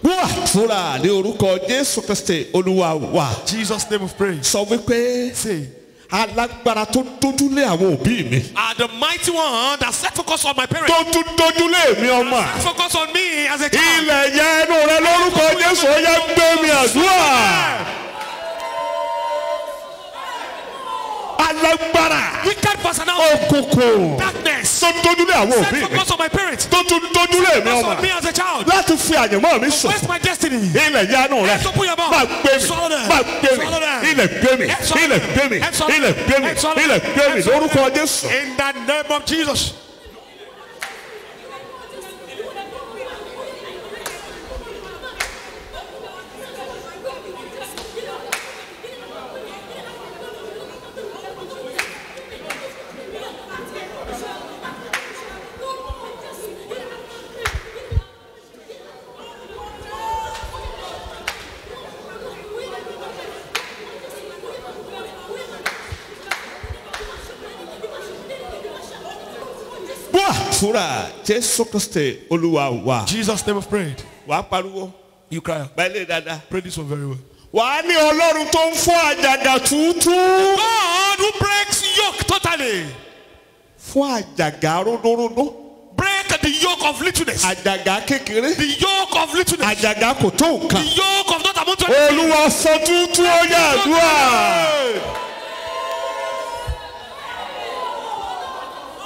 Wá fúra ní orúkọ Jésù Kristi Olúwa wa. Jesus' name of praise. Sọ wípé Say, alágbára tó dójúlé àwọn òbí mi. are the mighty one that set focus on my parents. Tó tún dójúlé mi ọmọ. Focus on me as a child. Ilẹ̀ yẹ ẹnu rẹ lórúkọ Jésù ó yẹ gbé mi àdúrà. Alágbára Wicked personality. òkùnkùn Darkness. tó dójúlé àwọn Set òbí mi. focus on my parents. Tó tún dójúlé mi Focus on ọmọ. me as a child. Láti fi àyànmọ́ mi sùn. Waste my destiny. Ilẹ̀ yẹ ẹnu rẹ. Let's open your mouth. Máa gbé mi. Swallow them. Máa gbé mi. Swallow them. Ilẹ̀ gbé mi. Swallow Ilẹ̀ them. gbé mi. Swallow them. Ilẹ̀ gbé mi. Swallow them. Ilẹ̀ gbé mi Swallow them. lórúkọ Jésù. In the name of Jesus. Wá fúra Jésù Kristi Olúwa wa. Jesus' name of praise. Wàá pariwo. You cry out. Báyìí dáadáa. Pray this one very well. Wàá ní Ọlọ́run tó ń fọ́ àjàgà túútú. God who breaks yoke totally. Fún àjàgà ródóródó. Break the yoke of littleness. Àjàgà kékeré. The yoke of littleness. Àjàgà kò tó The nǹkan. yoke of not amount to anything. Olúwa sọ túútú ó yá àdúrà.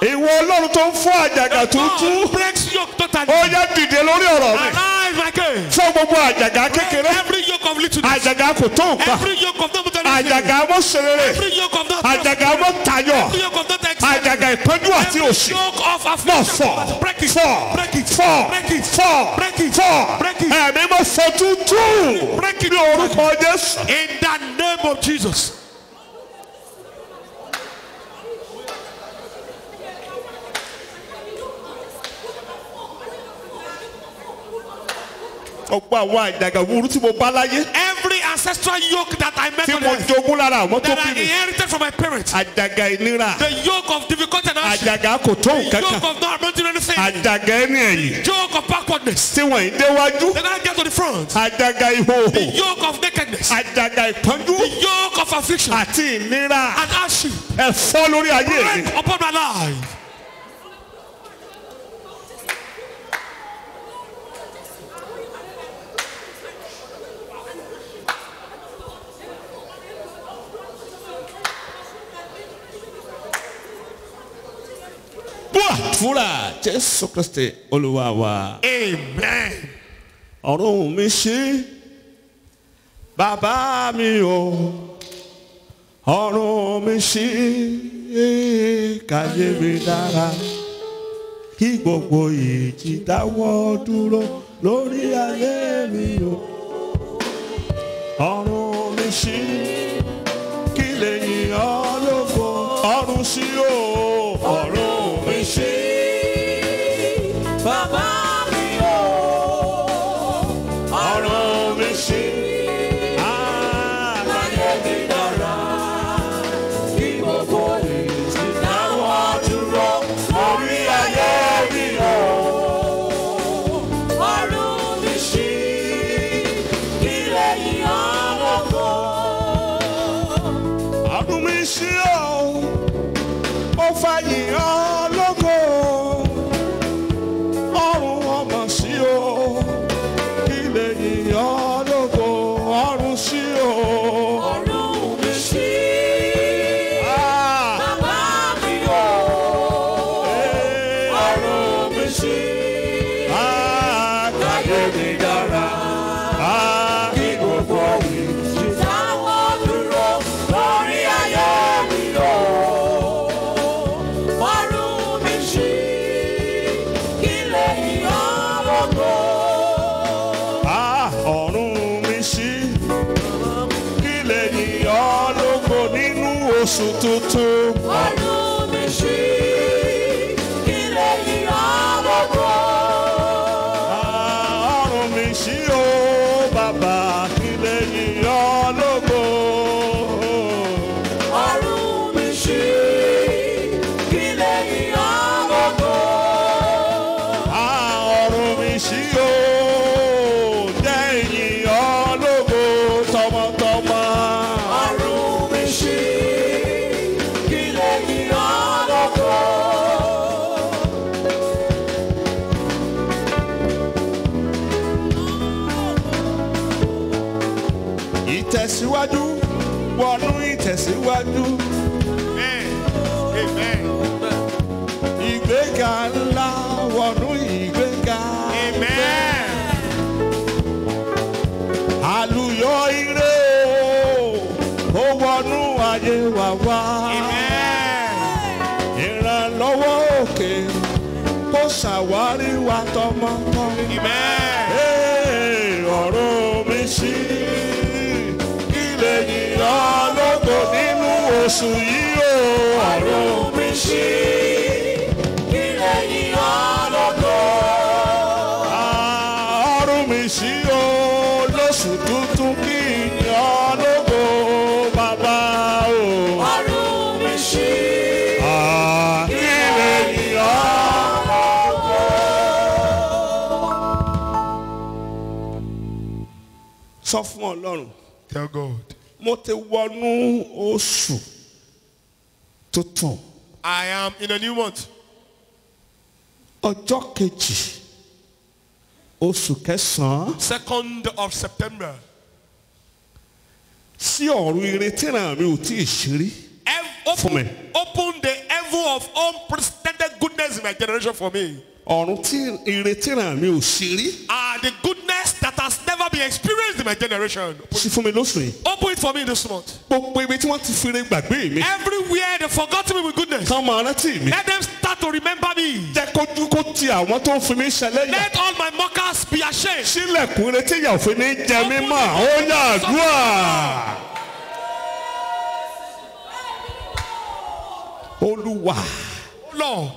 Ìwọ Ọlọ́run tó ń fọ́ àjàgà God túútú. who breaks yoke totally. Ó yá dìde lórí ọ̀rọ̀ mi. Arise my case. Fọ́ gbogbo àjàgà Break kékeré. every yoke of littleness. Àjàgà kò tó nǹkan. Every yoke of not amount to anything. Àjàgà mọ́ ṣerere. Every yoke of not Àjàgà mọ́ tayọ̀. Every yoke of not excellence. Àjàgà ìpọ́njú àti Every òṣì. yoke of Mọ̀ affliction. fọ́. Break it. Fọ́. Break it. Fọ́. Break it. Fọ́. Break it. Fọ́. Break it. Ẹ̀mí mọ́ sọ túútú. Break it. Ní orúkọ Jésù. In the name of Jesus. Ọ̀pọ̀ àwọn àjàgà wúrú tí mo bá láyé. Every ancestral yoke that I met Tí on mo earth, jogún lára àwọn tó that bí I mi. inherited from my parents. Àjàgà ìnira. The yoke of difficulty and hardship. Àjàgà kò tó The nǹkan yoke kan. of not amounting to anything. Àjàgà ẹni ẹ̀yìn. Yoke of backwardness. Tí wọ́n ń déwájú. Then I get to the front. Àjàgà ìhòòhò. The yoke of nakedness. Àjàgà ìpọ́njú. The yoke of affliction and Àti ìnira. hardship. Ẹ fọ́ lórí ayé mi. Break upon my life. Fúra Jésù Kristi Olúwa wa. Amen. Ọ̀run mi ṣí. Bàbá mi o. Ọ̀run mi ṣí. Káyé mi dára. Kí gbogbo ìjì dáwọ́ dúró lórí ayé mi o. Ọ̀run mi ṣí. Kí lè yìn ọ́ lógo. Ọ̀run ṣí o. Ọ̀run mi ṣí. Bàbá mi o, Ọ̀run mi ṣí. ayé mi dára. ayé mi dára. Kí gbogbo ìjì táwọn dúró lórí ayé mi o. Ọ̀run mi ṣí, kí lè yàn lógo. Ọ̀run mi ṣí, kí lè yìn ọ́ lógo nínú oṣù tuntun. Ọ̀run mi ṣí, kí lè yàn lógo. Ọ̀run mi ṣí o bàbá, kí lè yìn ọ́ lógo. Ọ̀run mi ṣí, kí lè yàn lógo. Ọ̀run mi ṣí o, jẹ́ yìn ọ́ lógo tọmọtọmọ. Ọ̀run mi ṣí, kí lè yàn lógo. Ìtẹ̀síwájú wọnú ìtẹ̀síwájú. Amen. Ìgbéga ńlá wọnú ìgbéga. Amen. Àlùyọ ire o, ó wọnú ayé wa wá. Amen. Ìrànlọ́wọ́ òkè kó ṣàwárí wa tọmọtọmọ. Amen. Ọ̀run mi ṣí, kí lè yìn ọ́ lógo nínú oṣù yìí o. Ọ̀run mi ṣí, kí lè yàn lógo. Ọ̀run mi ṣí o, lóṣù tuntun kí yìn ọ́ lógo bàbá o. Ọ̀run mi ṣí, Kí lè yìn ọ́ lógo. Sọ fún Ọlọ́run, Tell God, mo ti wọnú oṣù tuntun. I am in a new month. Ọjọ́ kejì oṣù kẹsàn-án 2nd of September. sí ọ̀run ìrètí náà mi ò tí ì ṣírí. For me. Open the heaven of unprecedented goodness in my generation for me. Ọ̀run tí ìrètí náà mi ò ṣírí. The goodness that has never been experienced in my generation. Sí fún mi lóṣù yìí. Open it for me this month. Gbogbo ibi tí wọ́n ti fi re gbàgbé mi. Everywhere they forgot me with goodness. Kán máa rántí mi. Let them start to remember me. Jẹ́ kójú kó ti àwọn tó ń fi mí ṣẹlẹ́yà. Let all my mockers be ashamed. Sílẹ̀kùn ìrètí ìyà òfin ní jẹ mí mọ́. Ó yá àdúrà. Olúwa Lord,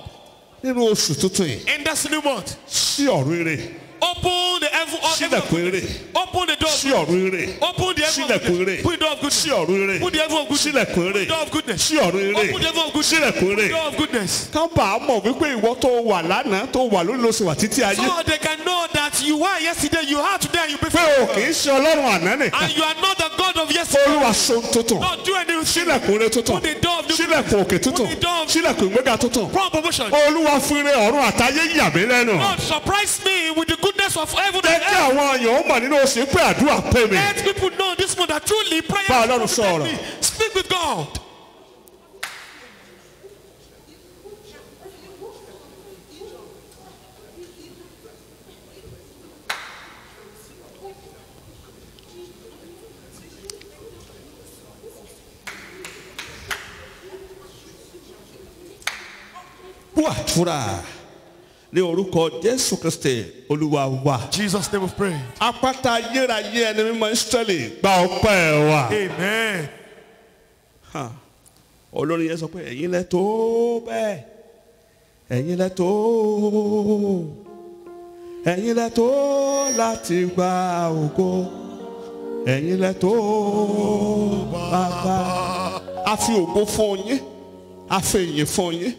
nínú oṣù tuntun yìí. in this new month, Sí ọ̀run ire. open the heaven of Sílẹ̀kùn ire. Open the door. Sí ọ̀run ire. Open the heaven of Sílẹ̀kùn goodness. ire. Put the door of goodness. Sí ọ̀run ire. Put the heaven of goodness. Sílẹ̀kùn ire. Put the door of goodness. Sí ọ̀run ire. Open the heaven of goodness. Sílẹ̀kùn Put the ire. door of goodness. Ká bá a mọ̀ wípé ìwọ tó wà lánàá tó wà lónìí ló sì wà títí ayé. So they can know that you were yesterday, you are today, and you be Pé o kì í ṣe Ọlọ́run àná nìkan. and you are not the God of yesterday. Olúwa ṣohun tuntun. Not do anything. Sílẹ̀kùn ire tuntun. Put the door of the Sílẹ̀kùn òkè tuntun. Put the door of Sílẹ̀kùn ìgbéga tuntun. promotion. Olúwa fún ire ọ̀run àtayé yà mí lẹ́nu. God surprise me with the goodness of heaven Jẹ́ and kí earth. àwọn èèyàn ó mọ̀ nínú oṣù pé àdúrà pé mi. Let people know this month that truly prayer Bá Ọlọ́run is sọ̀rọ̀. me. Speak with God. Wàtúrà ní orúkọ Jésù Kristi Olúwa wa. Jesus' name we pray. Àpáta ayérayé ẹni mímọ́ Ísírẹ́lì gba ọpẹ́ wa. Amen. Olórin yẹn sọ pé ẹ̀yin lẹ tó bẹ́ẹ̀, ẹ̀yin lẹ tó, ẹ̀yin lẹ tó láti gba ògo, ẹ̀yin lẹ tó bàbá. A fi ògo fún yín, a fi ìyìn fún yín,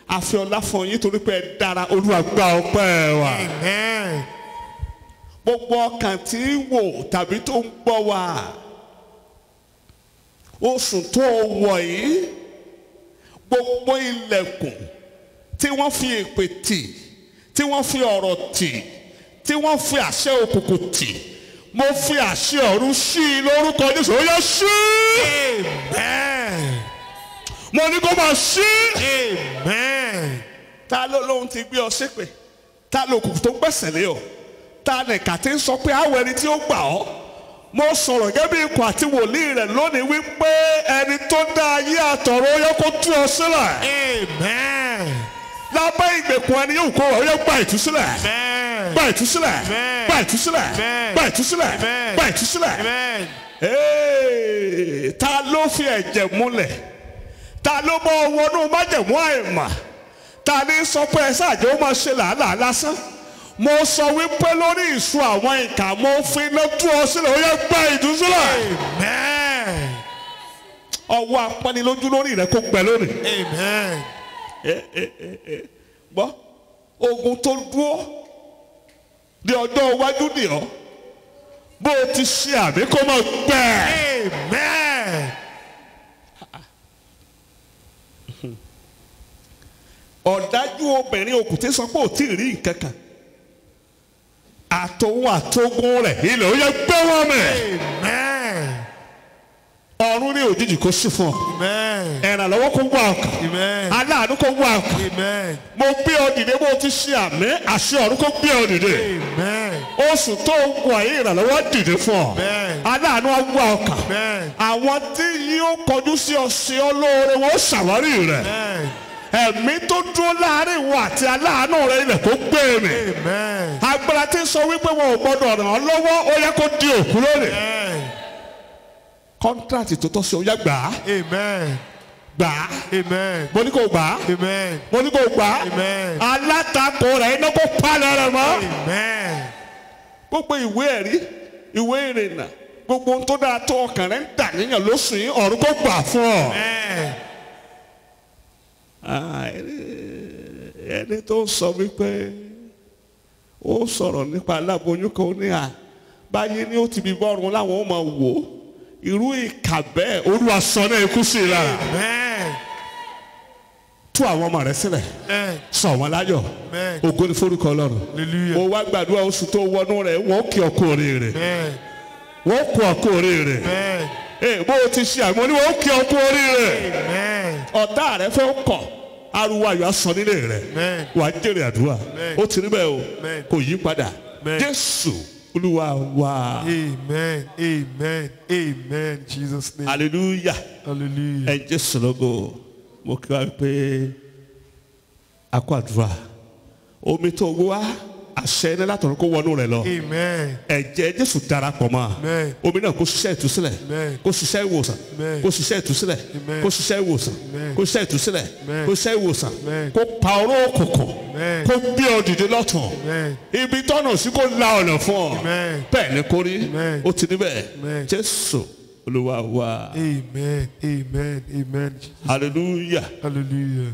a fi ọlá fún yín torí pé ẹ dára. Olúwa gba ọpẹ́ wa. Amen. Gbogbo ọkàn tí ń wò tàbí tó ń gbọ́ wa, oṣù tó wọ̀ yìí, gbogbo ilẹ̀kùn tí wọ́n fi èpè tì, tí wọ́n fi ọ̀rọ̀ tì, tí wọ́n fi àṣẹ òkùnkùn tì, mo fi àṣẹ ọ̀run ṣí i lórúkọ Jésù. Ó yá ṣí. Amen. Mo ní kó máa ṣí. Amen. Ta ló lóhun ti gbé ọ ṣépè? Ta ló òkùnkùn tó gbẹ̀sẹ̀ lé ọ? ta nìkà tí ń sọ pé àwọn ẹni tí ó gbà ọ́. Mo sọ̀rọ̀ gẹ́gẹ́ bí ikọ̀ àti wòlíì rẹ̀ lónìí wípé ẹni tó dá ayé àtọ̀run ó yẹ kó tú ọ sílẹ̀. Amen. Lábẹ́ ìgbèkùn ẹni yóò kó ọ yẹ gba ìtúsílẹ̀. Amen. Gba ìtúsílẹ̀. Amen. Gba ìtúsílẹ̀. Amen. Gba ìtúsílẹ̀. Amen. Gba ìtúsílẹ̀. Amen. Ta ló fi ẹ̀jẹ̀ múlẹ̀? Ta ló bọ́ wọnú májẹ̀mú àìmọ̀? Ta ní sọ pé ẹ ṣáàjẹ́ ó máa ṣe làálàá lásán? Mo sọ wípé lórí ìṣù àwọn ìkà mo fi iná tú ọ sílẹ̀ ó yẹ gba ìtúsílẹ̀. Amen. Ọwọ́ apánilójú lórí rẹ kó gbẹ lónìí. Amen. Gbọ́ ogun tó dúró di ọjọ́ iwájú dì ọ́ bó o ti ṣe àmì kó máa gbẹ. Amen. Ọ̀dájú obìnrin òkùté sọ pé ò tí ì rí nǹkan kan. Àtòun àtògùn rẹ̀ ilẹ̀ ó yẹ gbé wọn mẹ́. Amen. Ọ̀run ní òjijì kó sí fún ọ. Amen. Ìrànlọ́wọ́ kó wá ọkàn. Amen. Aláàánú kó wá ọkàn. Amen. Mo gbé ọ dìde bó o ti ṣe àmì àṣẹ ọ̀run kó gbé ọ dìde. Amen. Oṣù tó wọ̀ yìí ìrànlọ́wọ́ dìde fún ọ. Amen. Aláàánú á wá ọkàn. Amen. Àwọn tí yóò kọjú sí ọ sí ọ lóore wọn ó ṣàwárí rẹ̀. Amen. Ẹ̀mí tó dúró láàrin wọn àti aláàánú rẹ̀ ilẹ̀ kó gbé mi. Amen. Agbára tí ń sọ wípé wọn ò gbọdọ̀ ràn ọ́ lọ́wọ́ ó yẹ kó di òkú lónìí. Amen. Kọ́ńtrátì tó tọ́ sí ọ yá gbà á. Amen. Gbà á. Amen. Mo ní kó gbà á. Amen. Mo ní kó gbà á. Amen. Alátakò rẹ̀ iná kó palẹ̀ rẹ̀ mọ́. Amen. Gbogbo ìwé ẹ̀rí ìwé ìrìnnà gbogbo ohun tó dáa tó ọkàn rẹ̀ ń dà níyàn lóṣù yìí ọ̀run kó gbà fún ọ. Amen. Ẹni tó sọ wípé ó sọ̀rọ̀ nípa aláboyún kan ní à báyé ni ó ti bí bọ́ọ̀rùn láwọn ó máa wò ó irú ìkà bẹ́ẹ̀ Olúwa sọ náà ikú sí i lára. Amen. Tú àwọn ọmọ rẹ sílẹ̀ Amen. sọ wọn láyọ̀ Amen. ògo ni forúkọ Ọlọ́run. Hallelujah. Mo wá gbàdúrà oṣù tó wọnú rẹ̀ wọ́n kí ọkọ oríire Amen. wọ́n kú ọkọ oríire. Amen. Bó o ti ṣe àmọ́ ni wọ́n kí ọkọ oríire. Amen. Ọ̀tá rẹ fẹ́ kọ̀ ariwo ayọ̀ asọ nílé rẹ̀ Amen. wà á jèrè àdúrà Amen. ó ti rí bẹ́ẹ̀ o Amen. kò yí padà Amen. Jésù Olúwa wa Amen. Amen. Amen. Jesus' name. hallelujah Hallelujah. ẹ Jésù lógo mo kí wa pé a kó àdúrà omi tó wá àṣẹ ní látọ̀run kó wọnú rẹ̀ lọ Amen. ẹ̀jẹ̀ Jésù darapọ̀ mọ́ Amen. omi náà kó ṣiṣẹ́ ìtúsílẹ̀ Amen. kó ṣiṣẹ́ ìwòsàn Amen. kó ṣiṣẹ́ ìtúsílẹ̀ Amen. kó ṣiṣẹ́ ìwòsàn Amen. kó ṣiṣẹ́ ìtúsílẹ̀ Amen. kó ṣiṣẹ́ ìwòsàn Amen. kó pa ọ̀rọ̀ òkùnkùn Amen. kó gbé ọ dìde lọ́tùn Amen. ibi tọ́nà sí kó la ọ̀nà fún ọ Amen. bẹ́ẹ̀ ni kó rí Amen. ó ti níbẹ̀ Amen. Jésù Olúwa wa Amen. Amen. Amen. hallelujah. Hallelujah.